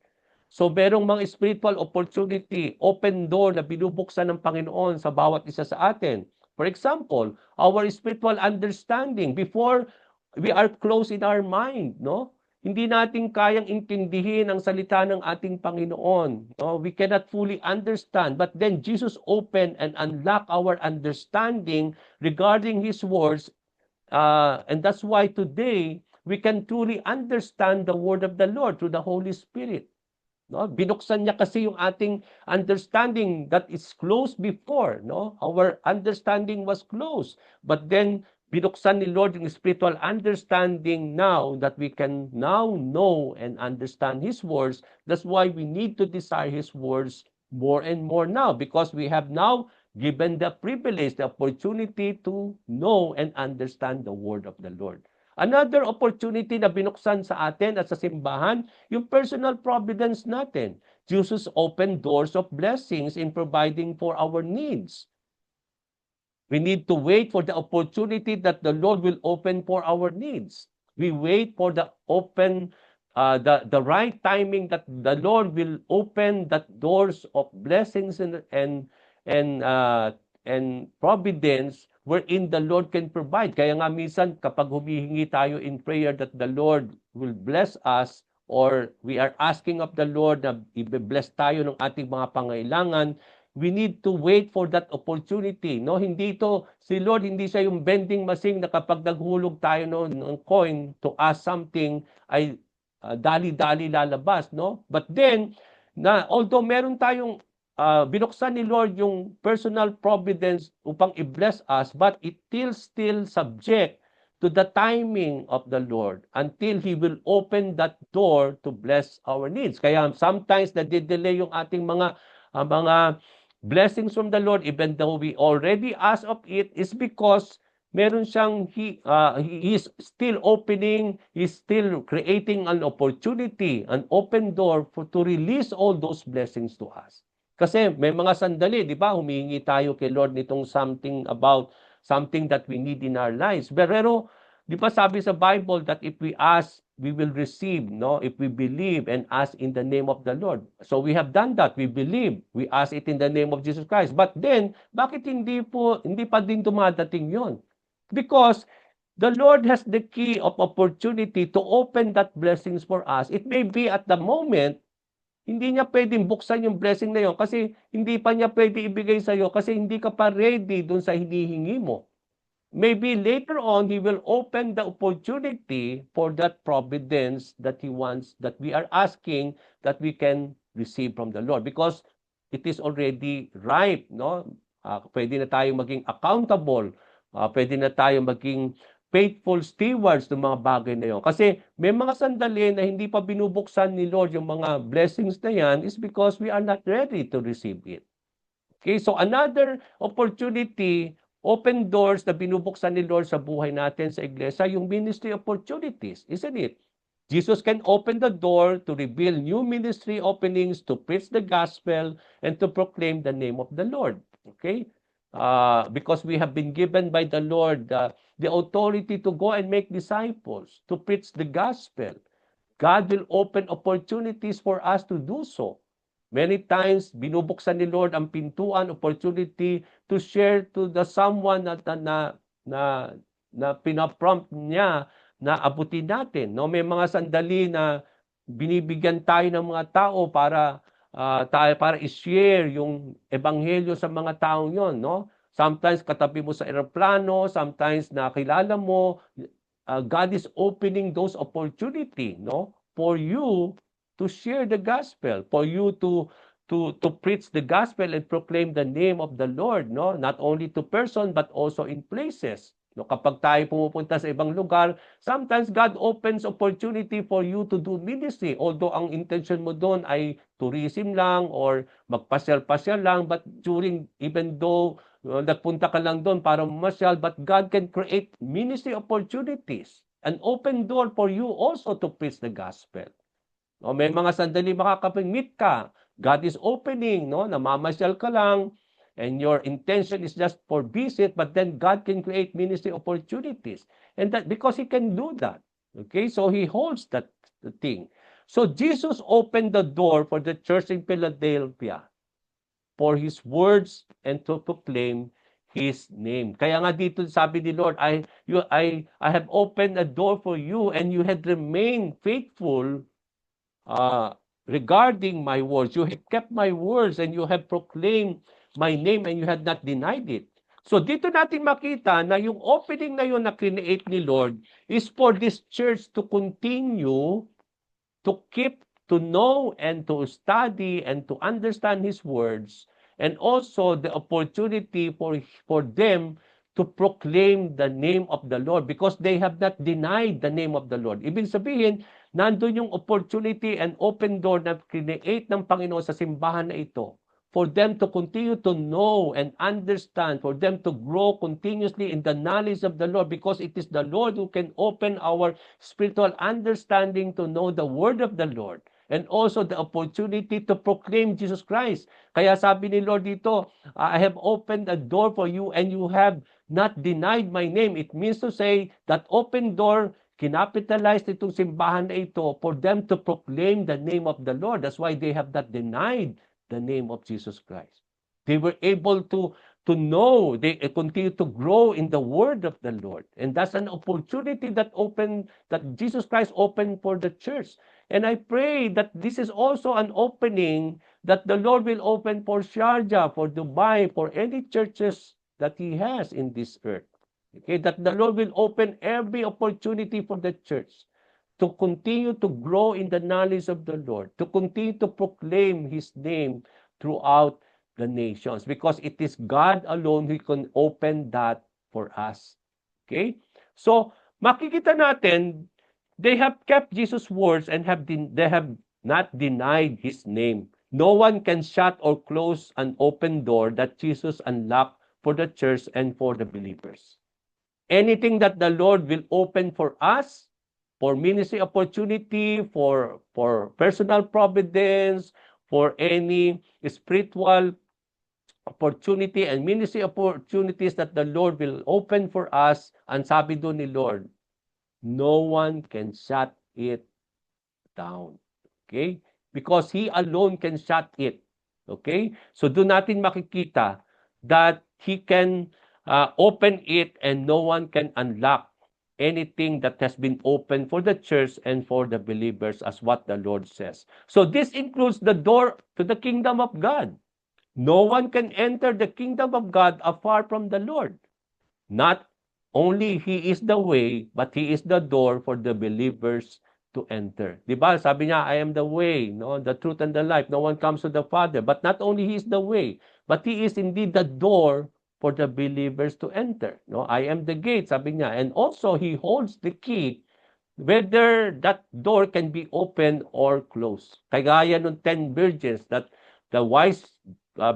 So merong mga spiritual opportunity, open door na binubuksan ng Panginoon sa bawat isa sa atin. For example, our spiritual understanding before we are closed in our mind, no? Hindi natin kayang intindihin ang salita ng ating Panginoon. No? We cannot fully understand. But then Jesus opened and unlocked our understanding regarding His words. And that's why today, we can truly understand the word of the Lord through the Holy Spirit. No? Binuksan niya kasi yung ating understanding that is closed before. No? Our understanding was closed. But then, binuksan ni Lord yung spiritual understanding now that we can now know and understand His words. That's why we need to desire His words more and more now, because we have now given the privilege, the opportunity to know and understand the word of the Lord. Another opportunity na binuksan sa atin at sa simbahan, yung personal providence natin. Jesus opened doors of blessings in providing for our needs. We need to wait for the opportunity that the Lord will open for our needs. We wait for the the right timing that the Lord will open that doors of blessings and providence wherein the Lord can provide. Kaya nga minsan kapag humihingi tayo in prayer that the Lord will bless us, or we are asking of the Lord na i-bless tayo ng ating mga pangailangan, we need to wait for that opportunity. No, hindi ito, si Lord, hindi siya yung vending machine na kapag naghulog tayo ng coin to ask something, ay dali-dali lalabas. No? But then, although meron tayong binuksan ni Lord yung personal providence upang i-bless us, but it still subject to the timing of the Lord until He will open that door to bless our needs. Kaya sometimes nade-delay yung ating mga blessings from the Lord, even though we already ask of it, is because meron siyang He is still opening, He's still creating an opportunity, an open door to release all those blessings to us. Kasi may mga sandali, di ba, humihingi tayo kay Lord nitong something about something that we need in our lives. Pero, di ba sabi sa Bible that if we ask, we will receive, no? If we believe and ask in the name of the Lord. So we have done that. We believe. We ask it in the name of Jesus Christ. But then, bakit hindi pa din dumadating yon? Because the Lord has the key of opportunity to open that blessings for us. It may be at the moment, hindi niya pwedeng buksan yung blessing na yun kasi hindi pa niya pwede ibigay sa iyo kasi hindi ka pa ready dun sa hinihingi mo. Maybe later on, He will open the opportunity for that providence that He wants, that we are asking, that we can receive from the Lord. Because it is already ripe, no? Pwede na tayo maging accountable. Pwede na tayo maging faithful stewards ng mga bagay na yun. Kasi may mga sandali na hindi pa binubuksan ni Lord yung mga blessings na yan is because we are not ready to receive it. Okay, so another opportunity, open doors na binubuksan ni Lord sa buhay natin sa iglesia, yung ministry opportunities, isn't it? Jesus can open the door to reveal new ministry openings, to preach the gospel, and to proclaim the name of the Lord. Okay? Because we have been given by the Lord the authority to go and make disciples, to preach the gospel. God will open opportunities for us to do so. Many times, binubuksan ni Lord ang pintuan, opportunity to share to the someone na pinaprompt niya na abutin natin. No? May mga sandali na binibigyan tayo ng mga tao para i-share yung ebanghelyo sa mga taong yon, no? Sometimes katabi mo sa eroplano, sometimes nakilala mo, God is opening those opportunity, no? For you to share the gospel, for you to preach the gospel and proclaim the name of the Lord, no? Not only to person but also in places. No, kapag tayo pumupunta sa ibang lugar, sometimes God opens opportunity for you to do ministry. Although ang intention mo doon ay tourism lang or magpasyal-pasyal lang, but even though nagpunta ka lang doon para mamasyal, but God can create ministry opportunities, an open door for you also to preach the gospel. No, may mga sandali makakapag-meet ka. God is opening, no? Namamasyal ka lang and your intention is just for visit, but then God can create ministry opportunities. And that because he can do that. Okay? So he holds that thing. So Jesus opened the door for the church in Philadelphia for his words and to proclaim his name. Kaya nga dito sabi ni Lord, I have opened a door for you and you had remained faithful regarding my words. You have kept my words and you have proclaimed my name and you had not denied it. So dito natin makita na yung opening na yun na create ni Lord is for this church to continue to keep, to know, and to study, and to understand His words, and also the opportunity for them to proclaim the name of the Lord because they have not denied the name of the Lord. Ibig sabihin, nandun yung opportunity and open door na create ng Panginoon sa simbahan na ito for them to continue to know and understand, for them to grow continuously in the knowledge of the Lord because it is the Lord who can open our spiritual understanding to know the word of the Lord and also the opportunity to proclaim Jesus Christ. Kaya sabi ni Lord dito, I have opened a door for you and you have not denied my name. It means to say that open door kinapitalize itong simbahan na ito for them to proclaim the name of the Lord. That's why they have not denied the name of Jesus Christ. They were able to know, they continue to grow in the word of the Lord. And that's an opportunity that Jesus Christ opened for the church. And I pray that this is also an opening that the Lord will open for Sharjah, for Dubai, for any churches that He has in this earth. Okay, that the Lord will open every opportunity for the church to continue to grow in the knowledge of the Lord, to continue to proclaim His name throughout the nations, because it is God alone who can open that for us. Okay? So, makikita natin, they have kept Jesus' words and they have not denied His name. No one can shut or close an open door that Jesus unlocked for the church and for the believers. Anything that the Lord will open for us, for ministry opportunity, for personal providence, for any spiritual opportunity and ministry opportunities that the Lord will open for us, ang sabi doon ni Lord, no one can shut it down. Okay? Because He alone can shut it. Okay? So doon natin makikita that He can open it and no one can unlock anything that has been opened for the church and for the believers, as what the Lord says. So this includes the door to the kingdom of God. No one can enter the kingdom of God apart from the Lord. Not only He is the way, but He is the door for the believers to enter. Diba? Sabi niya, I am the way, no, the truth and the life. No one comes to the Father. But not only He is the way, but He is indeed the door for the believers to enter. No, I am the gate, sabi niya. And also, He holds the key whether that door can be opened or closed. Kagaya ng 10 virgins that the wise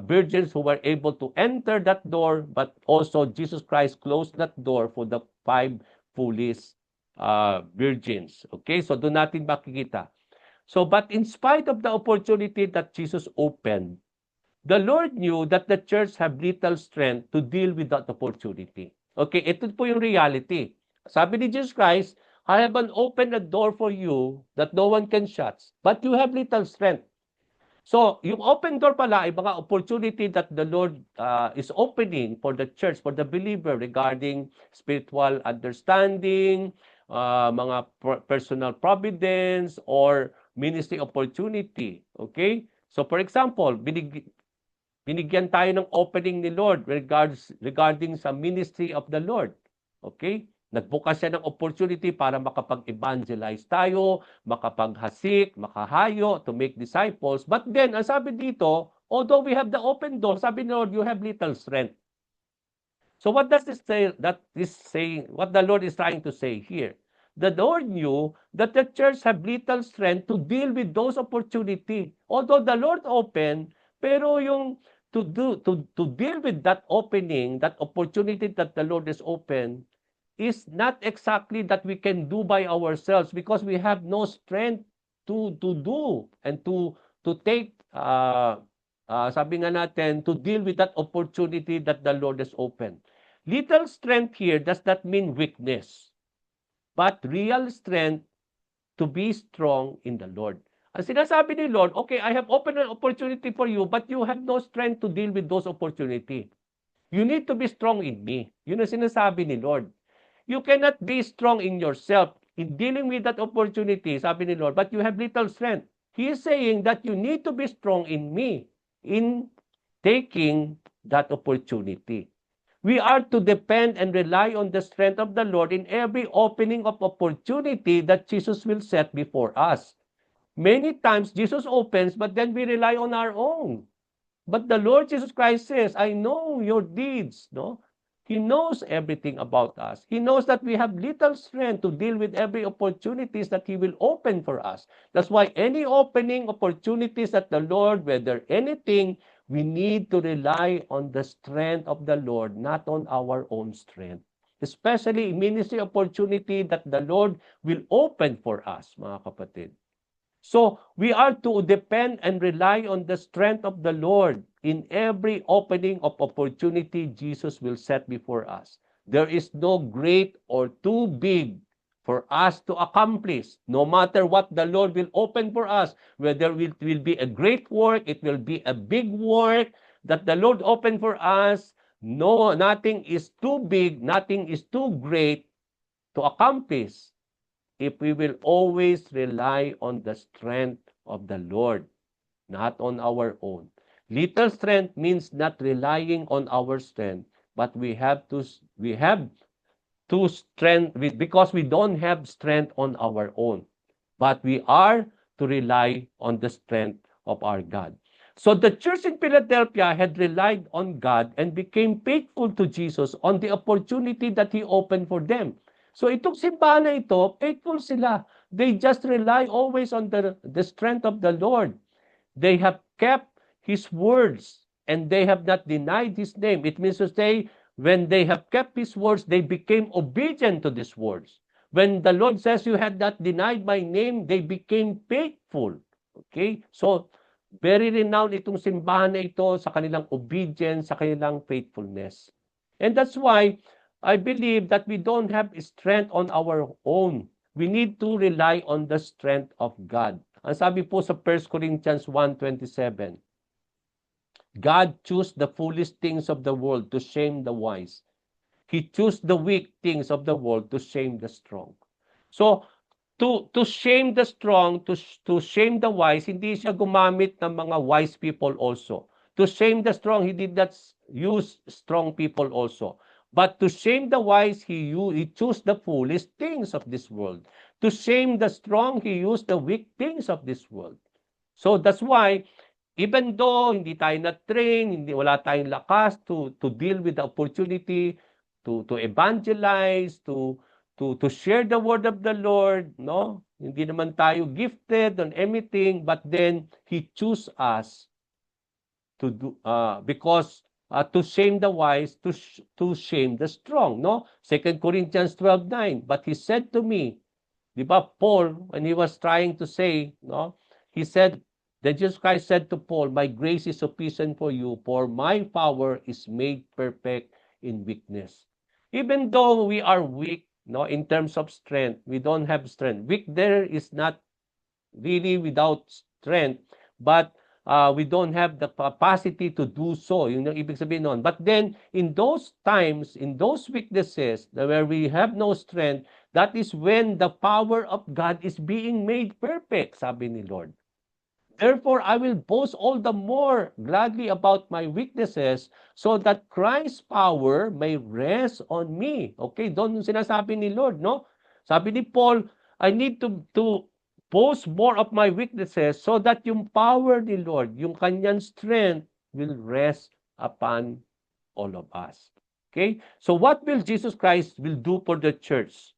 virgins who were able to enter that door, but also Jesus Christ closed that door for the 5 foolish virgins. Okay, so doon natin makikita. So, but in spite of the opportunity that Jesus opened, the Lord knew that the church have little strength to deal with that opportunity. Okay, ito po yung reality. Sabi ni Jesus Christ, I have opened a door for you that no one can shut, but you have little strength. So, yung open door pala ay mga opportunity that the Lord is opening for the church, for the believer regarding spiritual understanding, mga personal providence, or ministry opportunity. Okay? So, for example, binigyan tayo ng opening ni Lord regarding sa ministry of the Lord. Okay? Nagbukas siya ng opportunity para makapag-evangelize tayo, makapaghasik, makahayo, to make disciples. But then, ang sabi dito, although we have the open door, sabi ni Lord, you have little strength. So what does this say? That is saying what the Lord is trying to say here. The Lord knew that the church have little strength to deal with those opportunity. Although the Lord opened, pero yung to deal with that opening, that opportunity that the Lord is open, is not exactly that we can do by ourselves because we have no strength to do and to take sabi nga natin to deal with that opportunity that the Lord has opened. Little strength here does not mean weakness, but real strength to be strong in the Lord. Ang sinasabi ni Lord, okay, I have opened an opportunity for you, but you have no strength to deal with those opportunity. You need to be strong in me. Yun ang sinasabi ni Lord. You cannot be strong in yourself in dealing with that opportunity, sabi ni Lord, but you have little strength. He is saying that you need to be strong in me in taking that opportunity. We are to depend and rely on the strength of the Lord in every opening of opportunity that Jesus will set before us. Many times Jesus opens, but then we rely on our own. But the Lord Jesus Christ says, I know your deeds, no? He knows everything about us. He knows that we have little strength to deal with every opportunities that He will open for us. That's why any opening opportunities that the Lord, whether anything, we need to rely on the strength of the Lord, not on our own strength. Especially ministry opportunity that the Lord will open for us, mga kapatid. So we are to depend and rely on the strength of the Lord in every opening of opportunity Jesus will set before us. There is no great or too big for us to accomplish, no matter what the Lord will open for us, whether it will be a great work, it will be a big work that the Lord opened for us. No, nothing is too big, nothing is too great to accomplish if we will always rely on the strength of the Lord, not on our own. Little strength means not relying on our strength, but we have to strength because we don't have strength on our own, but we are to rely on the strength of our God. So the church in Philadelphia had relied on God and became faithful to Jesus on the opportunity that He opened for them. So itong simbahan na ito, faithful sila. They just rely always on the strength of the Lord. They have kept His words and they have not denied His name. It means to say, when they have kept His words, they became obedient to these words. When the Lord says, you had not denied my name, they became faithful. Okay? So, very renowned itong simbahan na ito sa kanilang obedience, sa kanilang faithfulness. And that's why I believe that we don't have strength on our own. We need to rely on the strength of God. Ang sabi po sa 1 Corinthians 1:27, God chose the foolish things of the world to shame the wise. He chose the weak things of the world to shame the strong. So, to shame the strong, to shame the wise, hindi siya gumamit ng mga wise people also. To shame the strong, he did not use strong people also. But to shame the wise, he chose the foolish things of this world. To shame the strong, he used the weak things of this world. So that's why, even though hindi tayo na-train, wala tayong lakas to deal with the opportunity, to evangelize, to share the word of the Lord, no? Hindi naman tayo gifted on anything, but then He choose us to do, because to shame the wise, to shame the strong, no? 2 Corinthians 12:9, but He said to me, di ba, Paul, when he was trying to say, no? He said, that Jesus Christ said to Paul, my grace is sufficient for you, for my power is made perfect in weakness. Even though we are weak, no, in terms of strength, we don't have strength. Weak there is not really without strength, but we don't have the capacity to do so. Yun yung ibig sabihin nun. But then, in those times, in those weaknesses, where we have no strength, that is when the power of God is being made perfect, sabi ni Lord. Therefore, I will boast all the more gladly about my weaknesses so that Christ's power may rest on me. Okay, doon yung sinasabi ni Lord, no? Sabi ni Paul, I need to boast more of my weaknesses so that yung power ni Lord, yung kanyang strength will rest upon all of us. Okay? So what will Jesus Christ will do for the church?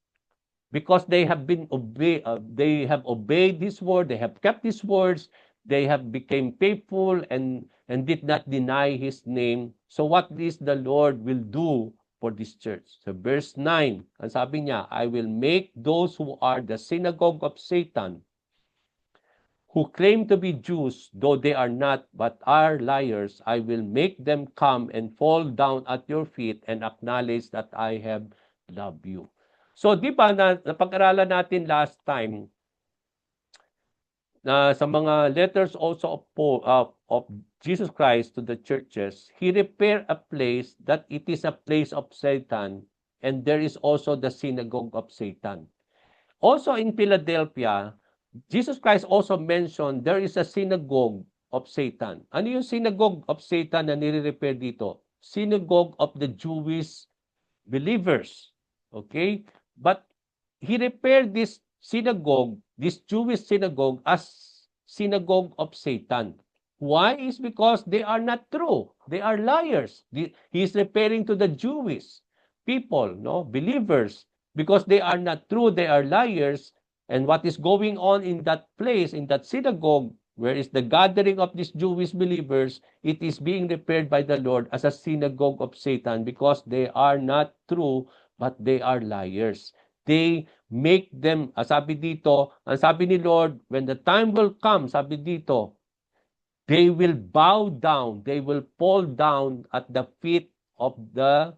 Because they have they have obeyed His word, they have kept His words, they have become faithful and did not deny His name. So what is the Lord will do for this church? So verse 9, ang sabi niya, I will make those who are the synagogue of Satan, who claim to be Jews, though they are not, but are liars, I will make them come and fall down at your feet and acknowledge that I have loved you. So, di ba, napag-aralan natin last time na sa mga letters also of Jesus Christ to the churches, He prepared a place that it is a place of Satan, and there is also the synagogue of Satan. Also in Philadelphia, Jesus Christ also mentioned there is a synagogue of Satan. Ano yung synagogue of Satan na nire-repair dito? Synagogue of the Jewish believers. Okay? But He repaired this synagogue, this Jewish synagogue, as synagogue of Satan. Why? Is because they are not true. They are liars. He is referring to the Jewish people, no, believers, because they are not true. They are liars. And what is going on in that place, in that synagogue, where is the gathering of these Jewish believers, it is being repaired by the Lord as a synagogue of Satan because they are not true, but they are liars. They make them, sabi dito, ang sabi ni Lord, when the time will come, sabi dito, they will bow down, they will fall down at the feet of the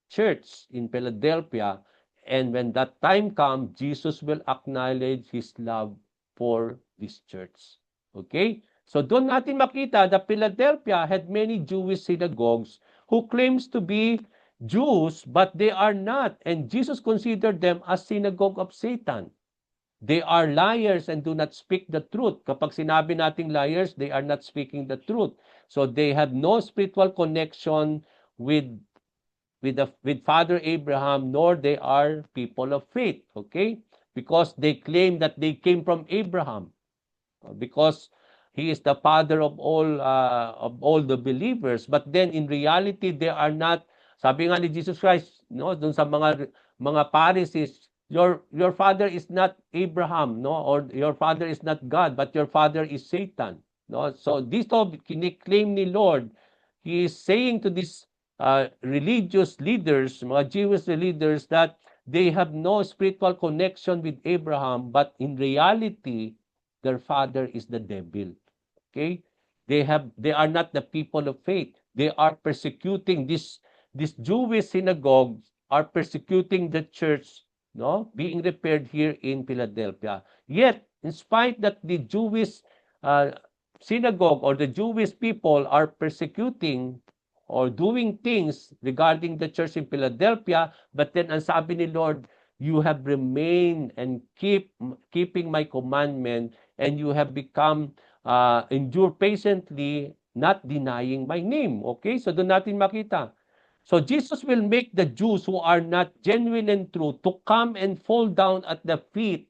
church in Philadelphia. And when that time comes, Jesus will acknowledge His love for this church. Okay? So doon natin makita that Philadelphia had many Jewish synagogues who claims to be Jews, but they are not. And Jesus considered them as synagogue of Satan. They are liars and do not speak the truth. Kapag sinabi nating liars, they are not speaking the truth. So they have no spiritual connection with Father Abraham, nor they are people of faith. Okay? Because they claim that they came from Abraham. Because he is the father of all the believers. But then in reality, they are not. Sabi nga ni Jesus Christ, no, dun sa mga Pharisees, your father is not Abraham, no, or your father is not God, but your father is Satan, no. So dito kiniklaim ni Lord, He is saying to these religious leaders, mga Jewish leaders, that they have no spiritual connection with Abraham, but in reality, their father is the devil. Okay? They are not the people of faith. They are persecuting this Jewish synagogues are persecuting the church, no, being repaired here in Philadelphia. Yet, in spite that the Jewish synagogue or the Jewish people are persecuting or doing things regarding the church in Philadelphia, but then ang sabi ni Lord, you have remained and keeping my commandment, and you have become endure patiently, not denying my name. Okay? So doon natin makita. So Jesus will make the Jews who are not genuine and true to come and fall down at the feet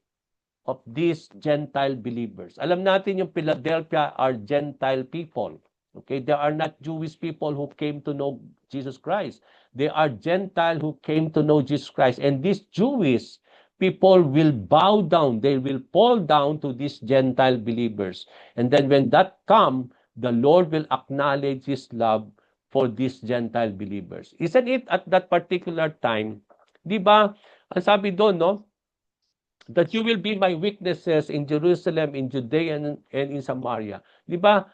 of these Gentile believers. Alam natin yung Philadelphia are Gentile people. Okay? They are not Jewish people who came to know Jesus Christ. They are Gentile who came to know Jesus Christ. And these Jewish people will bow down. They will fall down to these Gentile believers. And then when that come, the Lord will acknowledge His love for these Gentile believers. Isn't it at that particular time, di ba, ang sabi doon, no, that you will be my witnesses in Jerusalem, in Judea, and in Samaria. Di ba,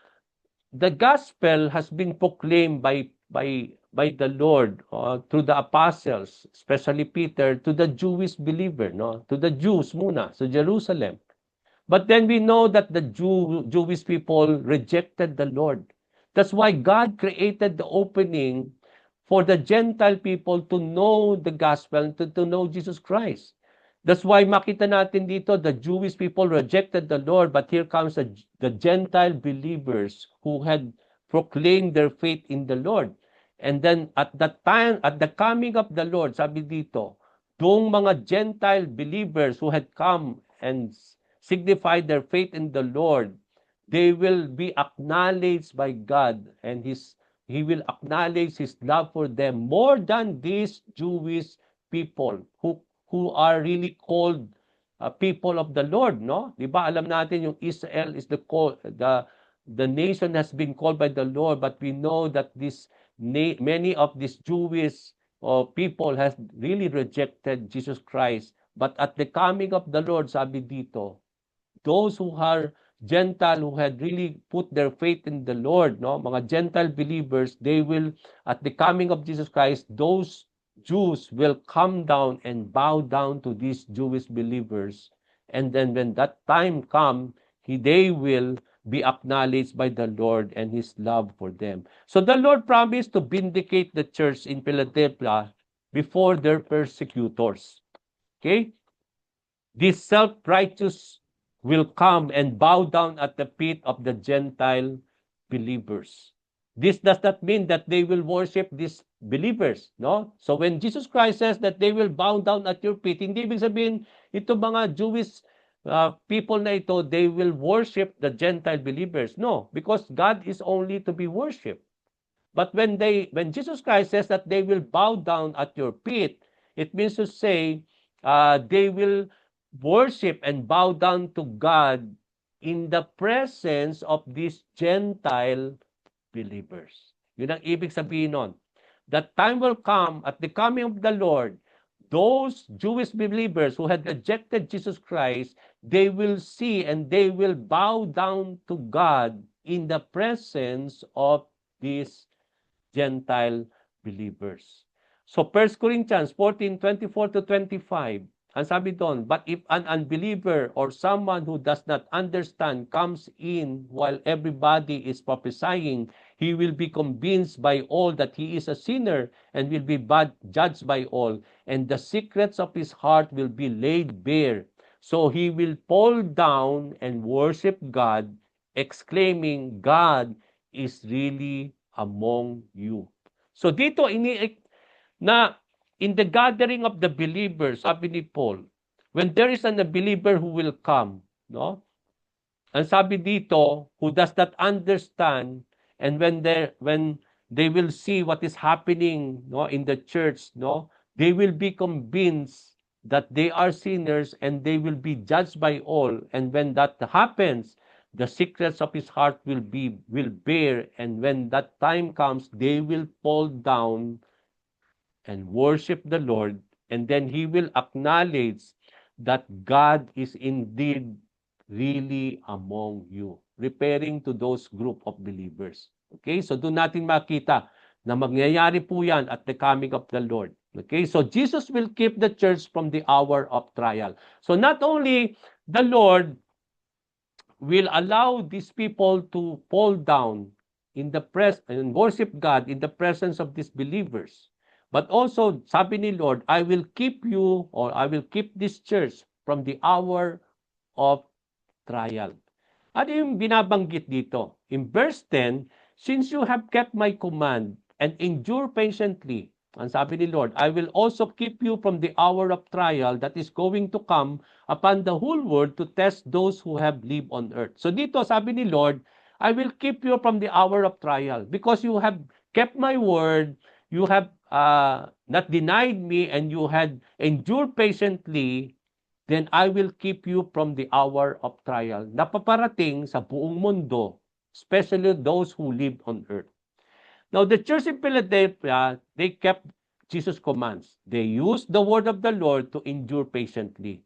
the gospel has been proclaimed by the Lord through the apostles, especially Peter, to the Jewish believer, no, to the Jews muna sa Jerusalem. But then we know that the Jewish people rejected the Lord. That's why God created the opening for the Gentile people to know the gospel, to know Jesus Christ. That's why makita natin dito, the Jewish people rejected the Lord, but here comes the Gentile believers who had proclaimed their faith in the Lord. And then at that time, at the coming of the Lord, sabi dito, doong mga Gentile believers who had come and signified their faith in the Lord, they will be acknowledged by God and His He will acknowledge His love for them more than these Jewish people who are really called people of the Lord, no? 'Di ba? Alam natin yung Israel is the nation has been called by the Lord, but we know that many of these Jewish people has really rejected Jesus Christ. But at the coming of the Lord, sabi dito, those who are Gentile who had really put their faith in the Lord, no, mga Gentile believers, they will, at the coming of Jesus Christ, those Jews will come down and bow down to these Jewish believers. And then when that time comes, they will be acknowledged by the Lord and His love for them. So the Lord promised to vindicate the church in Philadelphia before their persecutors. Okay? This self-righteous will come and bow down at the feet of the Gentile believers. This does not mean that they will worship these believers, no? So when Jesus Christ says that they will bow down at your feet, hindi ibig sabihin ito mga Jewish people na ito, they will worship the Gentile believers. No, because God is only to be worshipped. But when Jesus Christ says that they will bow down at your feet, it means to say they will worship and bow down to God in the presence of these Gentile believers. Yun ang ibig sabihin nun. That time will come at the coming of the Lord, those Jewish believers who had rejected Jesus Christ, they will see and they will bow down to God in the presence of these Gentile believers. So 1 Corinthians 14:24 to 25, ang sabi doon, but if an unbeliever or someone who does not understand comes in while everybody is prophesying, he will be convinced by all that he is a sinner and will be judged by all, and the secrets of his heart will be laid bare. So he will fall down and worship God, exclaiming, God is really among you. So dito, na in the gathering of the believers, sabi ni Paul, when there is an unbeliever who will come, no? Ang sabi dito, who does not understand, and when they will see what is happening, no, in the church, no, they will be convinced that they are sinners and they will be judged by all. And when that happens, the secrets of his heart will bare, and when that time comes, they will fall down and worship the Lord, and then he will acknowledge that God is indeed really among you, referring to those group of believers. Okay, so doon natin makita na mangyayari po yan at the coming of the Lord. Okay, so Jesus will keep the church from the hour of trial. So not only the Lord will allow these people to fall down in the and worship God in the presence of these believers, but also sabi ni Lord, I will keep you, or I will keep this church from the hour of trial. Ano yung binabanggit dito? In verse 10, since you have kept my command and endure patiently, ang sabi ni Lord, I will also keep you from the hour of trial that is going to come upon the whole world to test those who have lived on earth. So dito, sabi ni Lord, I will keep you from the hour of trial because you have kept my word, you have not denied me, and you had endured patiently, then I will keep you from the hour of trial na paparating sa buong mundo, especially those who live on earth. Now, the church in Philadelphia, they kept Jesus' commands. They used the word of the Lord to endure patiently.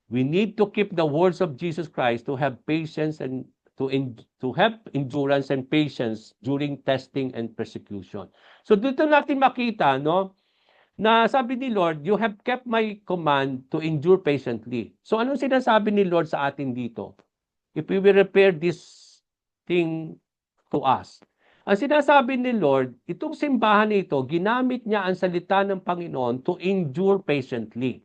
We need to keep the words of Jesus Christ to have patience and to have endurance and patience during testing and persecution. So dito natin makita, no, na sabi ni Lord, you have kept my command to endure patiently. So anong sinasabi ni Lord sa atin dito? If we will repair this thing to us. Ang sinasabi ni Lord, itong simbahan nito, ginamit niya ang salita ng Panginoon to endure patiently.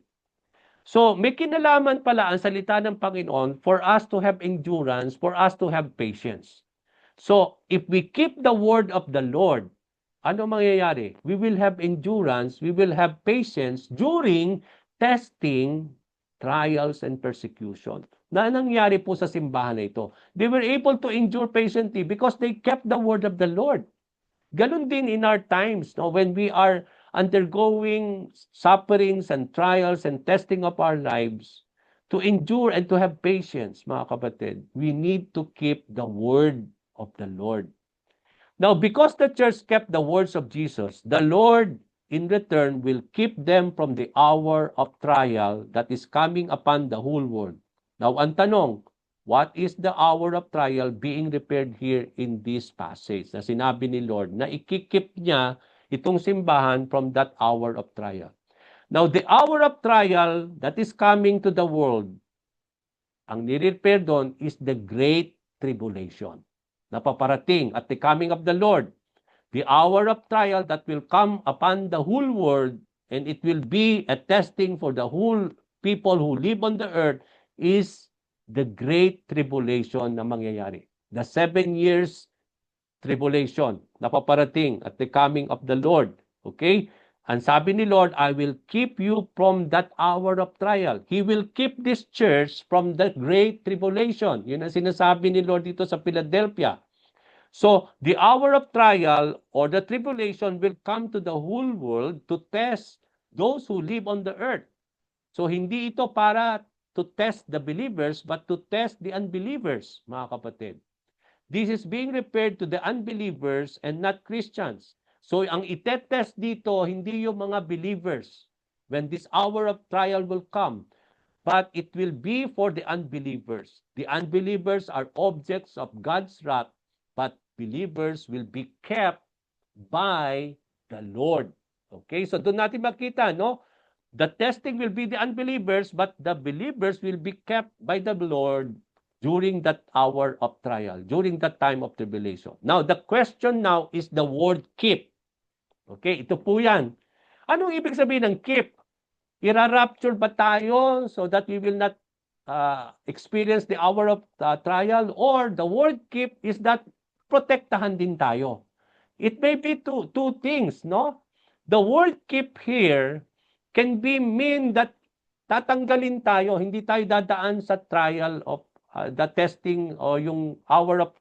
So, may kinalaman pala ang salita ng Panginoon for us to have endurance, for us to have patience. So, if we keep the word of the Lord, ano mangyayari? We will have endurance, we will have patience during testing, trials, and persecution. Na nangyari po sa simbahan na ito? They were able to endure patiently because they kept the word of the Lord. Ganun din in our times, no? When we are undergoing sufferings and trials and testing of our lives, to endure and to have patience, mga kapatid, we need to keep the word of the Lord. Now, because the church kept the words of Jesus, the Lord in return will keep them from the hour of trial that is coming upon the whole world. Now, ang tanong, what is the hour of trial being referred here in this passage na sinabi ni Lord na ikikip niya itong simbahan from that hour of trial? Now, the hour of trial that is coming to the world, ang nirefer doon is the Great Tribulation na paparating at the coming of the Lord. The hour of trial that will come upon the whole world, and it will be a testing for the whole people who live on the earth, is the Great Tribulation na mangyayari. The 7 years tribulation na paparating at the coming of the Lord. Okay? Ang sabi ni Lord, I will keep you from that hour of trial. He will keep this church from the great tribulation. Yun ang sinasabi ni Lord dito sa Philadelphia. So, the hour of trial or the tribulation will come to the whole world to test those who live on the earth. So, hindi ito para to test the believers, but to test the unbelievers, mga kapatid. This is being referred to the unbelievers and not Christians. So, ang itetest dito, hindi yung mga believers when this hour of trial will come, but it will be for the unbelievers. The unbelievers are objects of God's wrath, but believers will be kept by the Lord. Okay, so doon natin makita, no? The testing will be the unbelievers, but the believers will be kept by the Lord during that hour of trial, during that time of tribulation. Now, the question now is the word keep. Okay, ito po yan. Anong ibig sabihin ng keep? Ira-rapture ba tayo so that we will not experience the hour of trial? Or the word keep is that protektahan din tayo. It may be two things, no? The word keep here can be mean that tatanggalin tayo, hindi tayo dadaan sa trial of the testing o yung hour of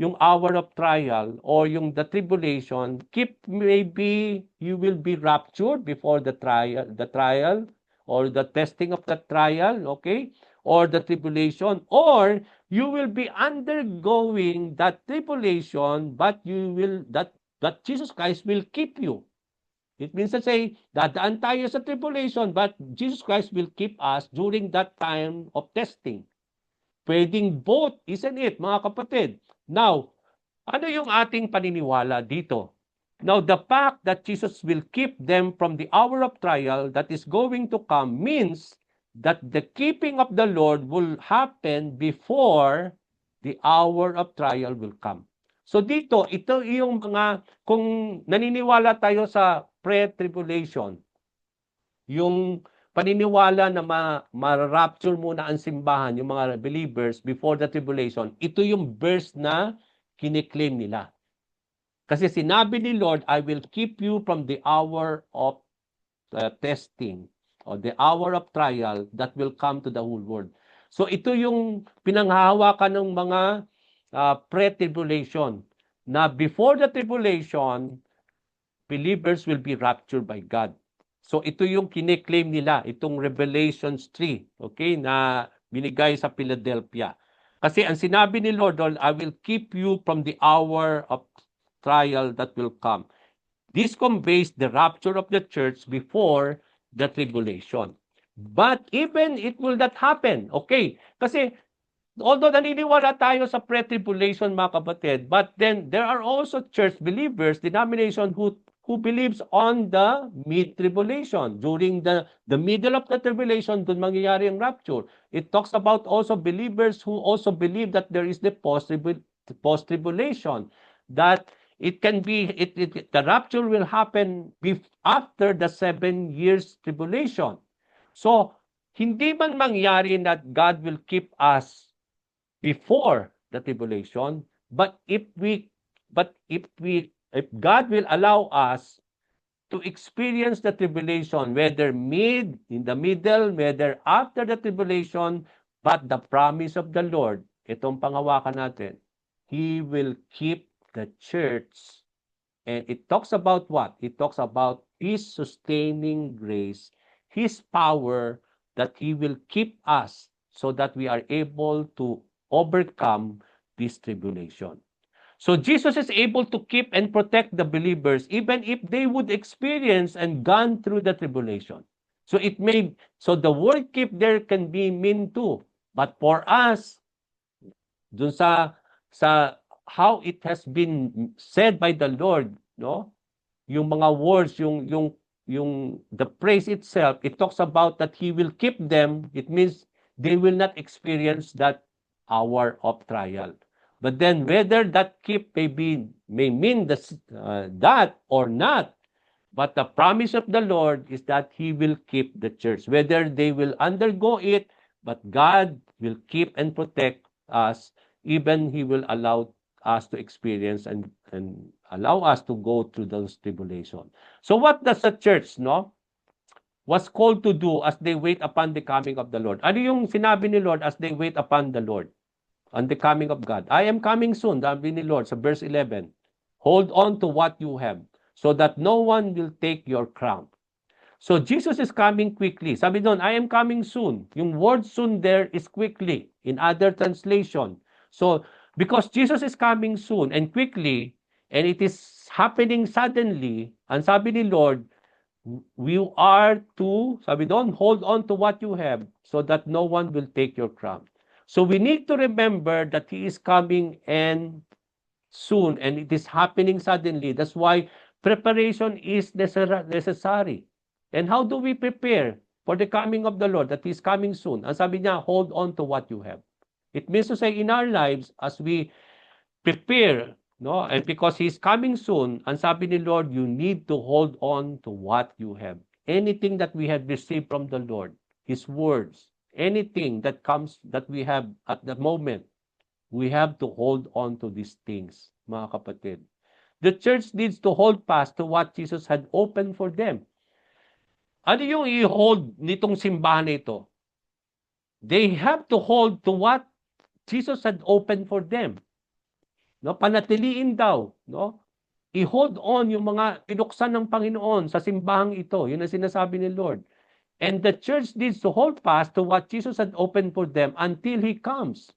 yung hour of trial or yung the tribulation. Keep, maybe you will be raptured before the trial or the testing of the trial, okay? Or the tribulation, or you will be undergoing that tribulation, but that Jesus Christ will keep you. It means to say, dadaan tayo sa tribulation, but Jesus Christ will keep us during that time of testing. Pwedeng both, isn't it, mga kapatid? Now, ano yung ating paniniwala dito? Now, the fact that Jesus will keep them from the hour of trial that is going to come means that the keeping of the Lord will happen before the hour of trial will come. So dito, ito yung mga, kung naniniwala tayo sa pre-tribulation, yung paniniwala na ma-rapture muna ang simbahan, yung mga believers before the tribulation, ito yung verse na kiniklaim nila. Kasi sinabi ni Lord, I will keep you from the hour of testing or the hour of trial that will come to the whole world. So ito yung pinanghahawakan ng mga pre-tribulation na before the tribulation, believers will be raptured by God. So ito yung kiniklaim nila, itong Revelations 3, okay, na binigay sa Philadelphia. Kasi ang sinabi ni Lord, I will keep you from the hour of trial that will come. This conveys the rapture of the church before the tribulation. But even it will not happen, okay? Kasi although naniniwala tayo sa pre-tribulation, mga kapatid, but then there are also church believers, denomination who believes on the mid-tribulation. During the middle of the tribulation, dun mangyayari ang rapture. It talks about also believers who also believe that there is the post-tribulation, that it can be, the rapture will happen after the 7 years tribulation. So, hindi man mangyari that God will keep us before the tribulation, but if God will allow us to experience the tribulation, whether in the middle, whether after the tribulation, but the promise of the Lord, itong pangawakan natin, He will keep the church And it talks about what? It talks about His sustaining grace, His power, that He will keep us so that we are able to overcome this tribulation. So Jesus is able to keep and protect the believers even if they would experience and gone through the tribulation. So the word keep there can be mean too. But for us, dun sa how it has been said by the Lord, no? Yung mga words, yung the praise itself, it talks about that He will keep them. It means they will not experience that hour of trial. But then whether that keep may mean that or not, but the promise of the Lord is that He will keep the church. Whether they will undergo it, but God will keep and protect us. Even He will allow us to experience and allow us to go through those tribulation. So what does the church, was called to do as they wait upon the coming of the Lord? Ano yung sinabi ni Lord as they wait upon the Lord? On the coming of God. I am coming soon, sabi ni Lord sa verse 11. Hold on to what you have so that no one will take your crown. So Jesus is coming quickly. Sabi doon, I am coming soon. Yung word soon there is quickly in other translation. So because Jesus is coming soon and quickly, and it is happening suddenly, and sabi ni Lord, we are to, sabi doon, hold on to what you have so that no one will take your crown. So we need to remember that He is coming and soon, and it is happening suddenly. That's why preparation is necessary. And how do we prepare for the coming of the Lord that He is coming soon? Ang sabi niya, hold on to what you have. It means to say in our lives, as we prepare, no, and because He's coming soon, ang sabi ni Lord, you need to hold on to what you have. Anything that we have received from the Lord, His words, anything that comes that we have at the moment, we have to hold on to these things, mga kapatid. The church needs to hold fast to what Jesus had opened for them. Ano yung i-hold nitong simbahan ito? They have to hold to what Jesus had opened for them. No, panatiliin daw, no? I-hold on yung mga pinuksan ng Panginoon sa simbahang ito. Yun ang sinasabi ni Lord. And the church needs to hold fast to what Jesus had opened for them until He comes.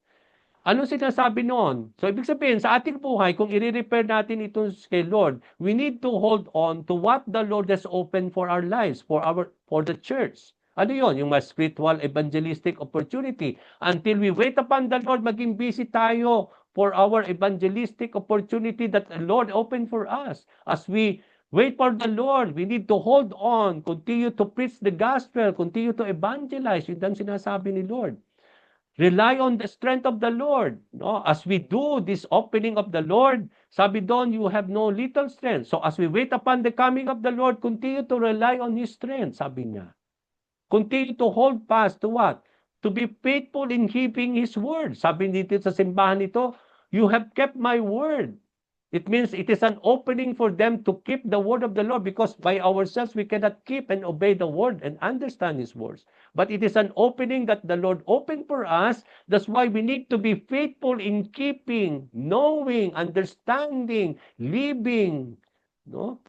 Ano sinasabi noon? So, ibig sabihin, sa ating buhay, kung i-repair natin ito kay Lord, we need to hold on to what the Lord has opened for our lives, for the church. Ano yon? Yung mas spiritual, evangelistic opportunity. Until we wait upon the Lord, maging busy tayo for our evangelistic opportunity that the Lord opened for us. As we wait for the Lord, we need to hold on, continue to preach the gospel, continue to evangelize. Yun ang sinasabi ni Lord. Rely on the strength of the Lord. No? As we do this opening of the Lord, sabi doon, you have no little strength. So as we wait upon the coming of the Lord, continue to rely on His strength, sabi niya. Continue to hold fast to what? To be faithful in keeping His word. Sabi dito sa simbahan ito, you have kept my word. It means it is an opening for them to keep the word of the Lord, because by ourselves we cannot keep and obey the word and understand His words. But it is an opening that the Lord opened for us. That's why we need to be faithful in keeping, knowing, understanding, living, no?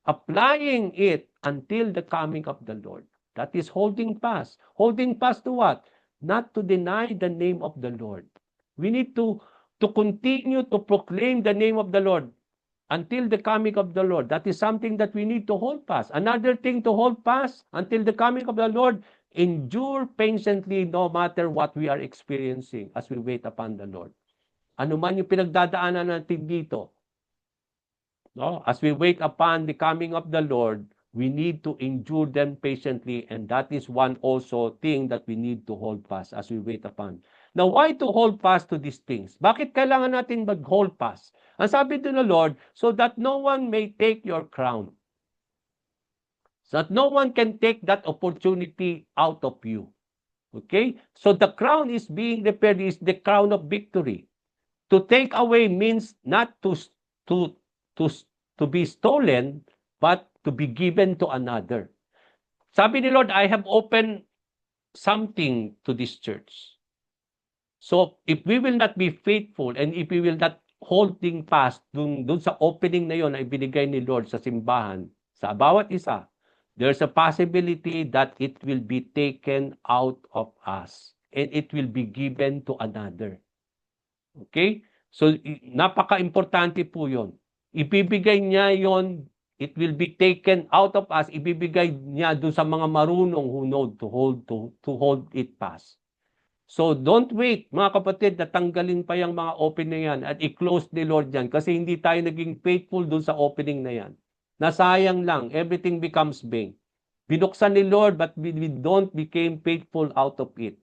Applying it until the coming of the Lord. That is holding fast. Holding fast to what? Not to deny the name of the Lord. We need to continue to proclaim the name of the Lord until the coming of the Lord. That is something that we need to hold fast. Another thing to hold fast until the coming of the Lord, endure patiently no matter what we are experiencing as we wait upon the Lord. Ano man yung pinagdadaanan natin dito, no? As we wait upon the coming of the Lord, we need to endure them patiently, and that is one also thing that we need to hold fast as we wait upon. Now, why to hold fast to these things? Bakit kailangan natin mag-hold fast? Ang sabi din ng Lord, so that no one may take your crown. So that no one can take that opportunity out of you. Okay? So the crown is being repaired, is the crown of victory. To take away means not to be stolen, but to be given to another. Sabi ni Lord, I have opened something to this church. So if we will not be faithful and if we will not holding fast dun sa opening na yon na ibinigay ni Lord sa simbahan, sa bawat isa, there's a possibility that it will be taken out of us and it will be given to another. Okay? So, napaka-importante po yon. Ibibigay niya yon, it will be taken out of us, ibibigay niya dun sa mga marunong who know to hold it fast. So, don't wait, mga kapatid, na tanggalin pa yung mga opening na yan at i-close ni Lord yan kasi hindi tayo naging faithful dun sa opening na yan. Nasayang lang, everything becomes vain. Binuksan ni Lord but we don't became faithful out of it.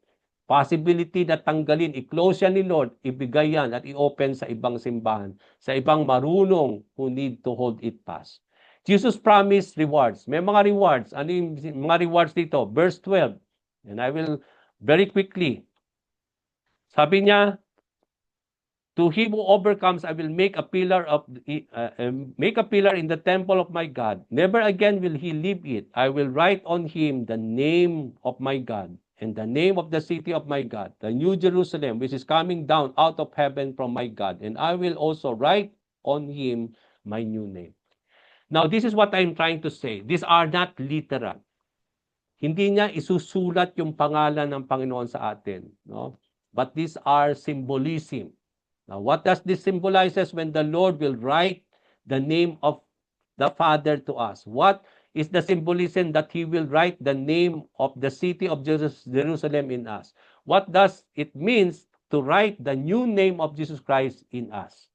Possibility na tanggalin, i-close yan ni Lord, ibigay yan at i-open sa ibang simbahan, sa ibang marunong who need to hold it fast. Jesus promised rewards. May mga rewards. Ano yung mga rewards dito? Verse 12. And I will very quickly. Sabi niya, to him who overcomes, I will make a pillar in the temple of my God. Never again will he leave it. I will write on him the name of my God and the name of the city of my God, the new Jerusalem, which is coming down out of heaven from my God. And I will also write on him my new name. Now, this is what I'm trying to say. These are not literal. Hindi niya isusulat yung pangalan ng Panginoon sa atin, no? But these are symbolism. Now, what does this symbolizes when the Lord will write the name of the Father to us? What is the symbolism that He will write the name of the city of Jerusalem in us? What does it means to write the new name of Jesus Christ in us?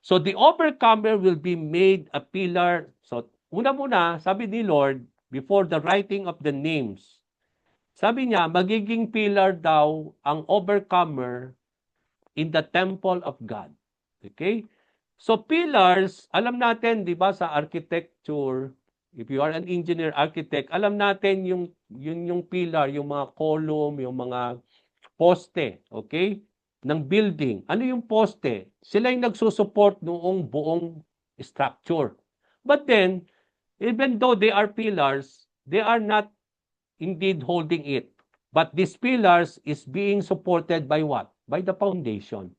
So the overcomer will be made a pillar. So una-muna, sabi ni Lord, before the writing of the names, sabi niya, magiging pillar daw ang overcomer in the temple of God. Okay? So pillars, alam natin, 'di ba, sa architecture, if you are an engineer architect, alam natin yung pillar, yung mga column, yung mga poste, okay? Ng building. Ano yung poste? Sila yung nagsusupport noong buong structure. But then, even though they are pillars, they are not indeed holding it. But these pillars is being supported by what? By the foundation.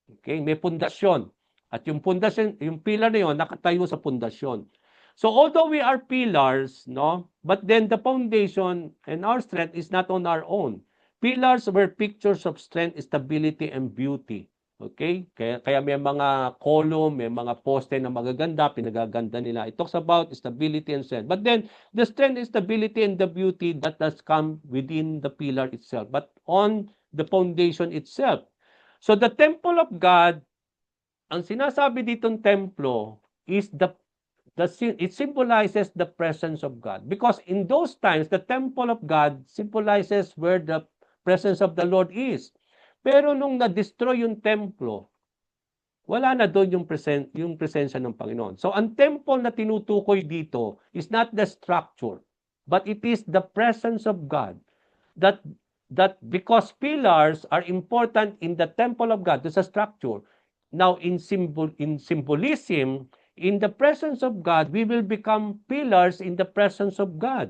Okay, may pundasyon. At yung pundasyon, yung pillar na yon nakatayo sa pundasyon. So although we are pillars, no, but then the foundation and our strength is not on our own. Pillars were pictures of strength, stability, and beauty. Okay? Kaya may mga column, may mga poste na magaganda, pinagaganda nila. It talks about stability and strength. But then, the strength, stability, and the beauty that does come within the pillar itself, but on the foundation itself. So the temple of God, ang sinasabi ditong templo is it symbolizes the presence of God. Because in those times, the temple of God symbolizes where the presence of the Lord is. Pero nung na-destroy yung templo, wala na doon yung presensya ng Panginoon. So ang temple na tinutukoy dito is not the structure, but it is the presence of God. That because pillars are important in the temple of God, there's a structure. Now in symbolism, in the presence of God, we will become pillars in the presence of God.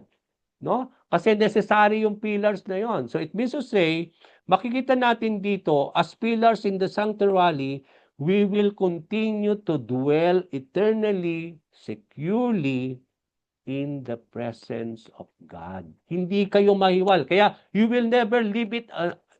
No? Kasi necessary yung pillars na yon. So it means to say, makikita natin dito, as pillars in the sanctuary, we will continue to dwell eternally, securely, in the presence of God. Hindi kayo mahiwal. Kaya you will never leave it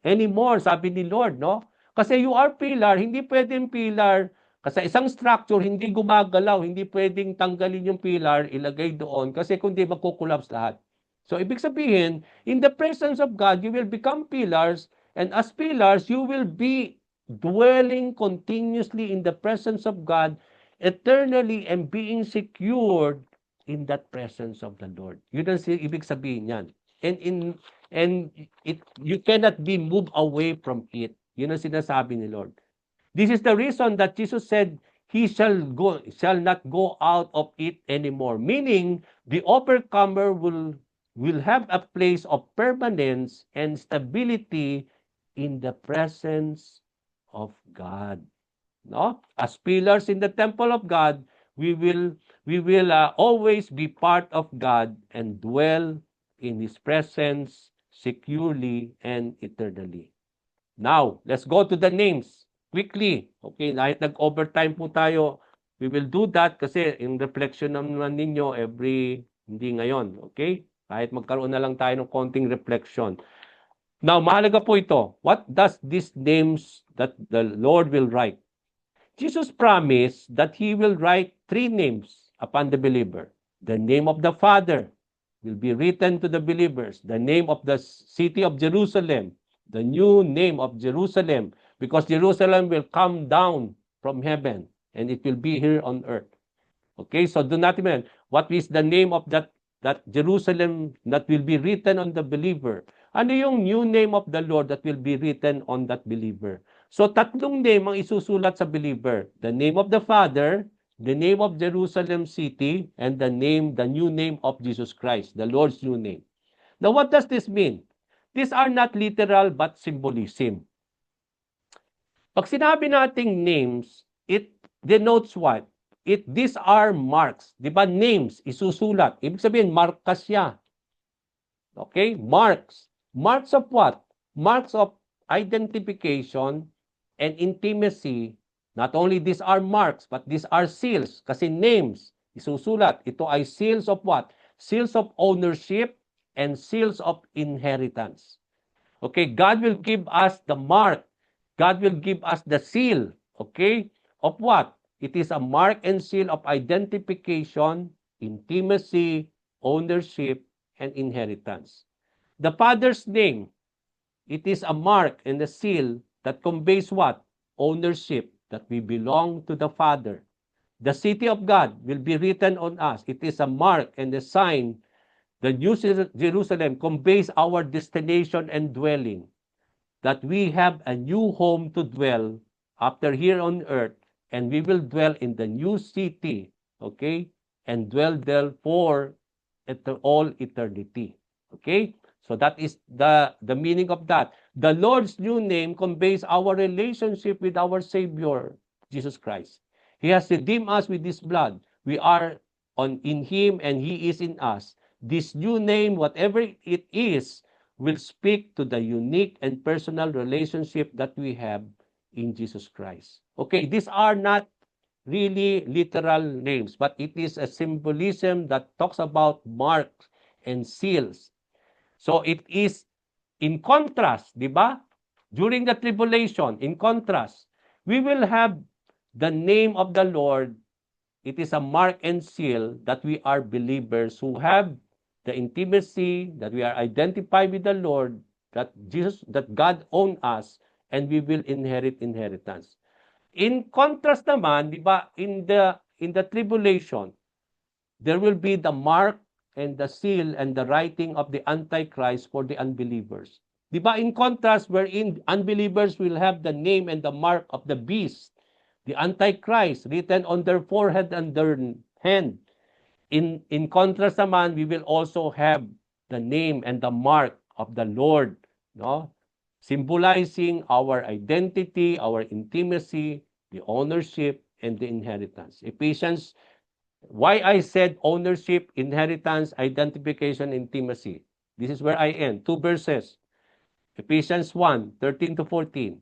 anymore, sabi ni Lord, no? Kasi you are pillar, hindi pwedeng pillar. Kasi isang structure, hindi gumagalaw, hindi pwedeng tanggalin yung pillar, ilagay doon, kasi kundi magkukulaps lahat. So, ibig sabihin, in the presence of God, you will become pillars, and as pillars, you will be dwelling continuously in the presence of God, eternally, and being secured in that presence of the Lord. Yun ang ibig sabihin yan. And you cannot be moved away from it. Yun ang sinasabi ni Lord. This is the reason that Jesus said, He shall not go out of it anymore. Meaning, the overcomer will have a place of permanence and stability in the presence of God. No? As pillars in the temple of God, we will always be part of God and dwell in His presence securely and eternally. Now, let's go to the names. quickly. Okay, kahit nag-overtime po tayo, we will do that kasi in reflection naman ninyo hindi ngayon. Okay? Kahit magkaroon na lang tayo ng konting reflection. Now, mahalaga po ito. What does these names that the Lord will write? Jesus promised that He will write 3 names upon the believer. The name of the Father will be written to the believers. The name of the city of Jerusalem, the new name of Jerusalem, because Jerusalem will come down from heaven and it will be here on earth. Okay, so do not imagine what is the name of that Jerusalem that will be written on the believer. Ano yung new name of the Lord that will be written on that believer? So tatlong name ang isusulat sa believer. The name of the Father, the name of Jerusalem city, and the new name of Jesus Christ, the Lord's new name. Now what does this mean? These are not literal but symbolism. Pag sinabi nating names, it denotes what? These are marks. Di ba? Names, isusulat. Ibig sabihin, marka siya. Okay? Marks. Marks of what? Marks of identification and intimacy. Not only these are marks, but these are seals. Kasi names, isusulat. Ito ay seals of what? Seals of ownership and seals of inheritance. Okay? God will give us the mark. God will give us the seal. Okay? Of what? It is a mark and seal of identification, intimacy, ownership, and inheritance. The Father's name, it is a mark and a seal that conveys what? Ownership, that we belong to the Father. The city of God will be written on us. It is a mark and a sign. The New Jerusalem conveys our destination and dwelling, that we have a new home to dwell after here on earth, and we will dwell in the new city, okay? And dwell there for all eternity. Okay? So that is the meaning of that. The Lord's new name conveys our relationship with our Savior, Jesus Christ. He has redeemed us with His blood. We are in Him and He is in us. This new name, whatever it is, will speak to the unique and personal relationship that we have in Jesus Christ. Okay, these are not really literal names, but it is a symbolism that talks about marks and seals. So it is in contrast, di ba? During the tribulation, in contrast, we will have the name of the Lord. It is a mark and seal that we are believers who have the intimacy, that we are identified with the Lord, that God own us, and we will inherit inheritance. In contrast naman, di ba, in the tribulation, there will be the mark and the seal and the writing of the Antichrist for the unbelievers. Di ba, in contrast, wherein unbelievers will have the name and the mark of the beast, the Antichrist, written on their forehead and their hand. In contrast naman, we will also have the name and the mark of the Lord, no? Symbolizing our identity, our intimacy, the ownership, and the inheritance. Ephesians, why I said ownership, inheritance, identification, intimacy. This is where I end. 2 verses. Ephesians 1:13 to 14.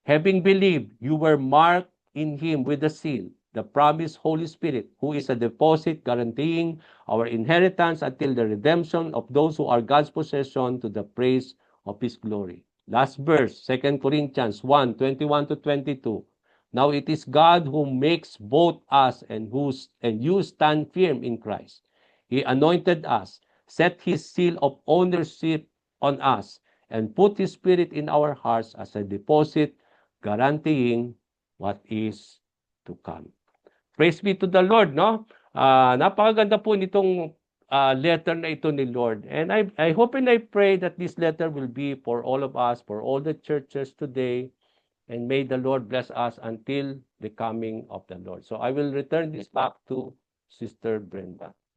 Having believed, you were marked in Him with the seal, the promised Holy Spirit, who is a deposit guaranteeing our inheritance until the redemption of those who are God's possession to the praise of His glory. Last verse, 2 Corinthians 1:21 to 22. Now it is God who makes both us and you stand firm in Christ. He anointed us, set His seal of ownership on us, and put His Spirit in our hearts as a deposit guaranteeing what is to come. Praise be to the Lord, no? Napakaganda po nitong letter na ito ni Lord. And I hope and I pray that this letter will be for all of us, for all the churches today, and may the Lord bless us until the coming of the Lord. So I will return this back to Sister Brenda.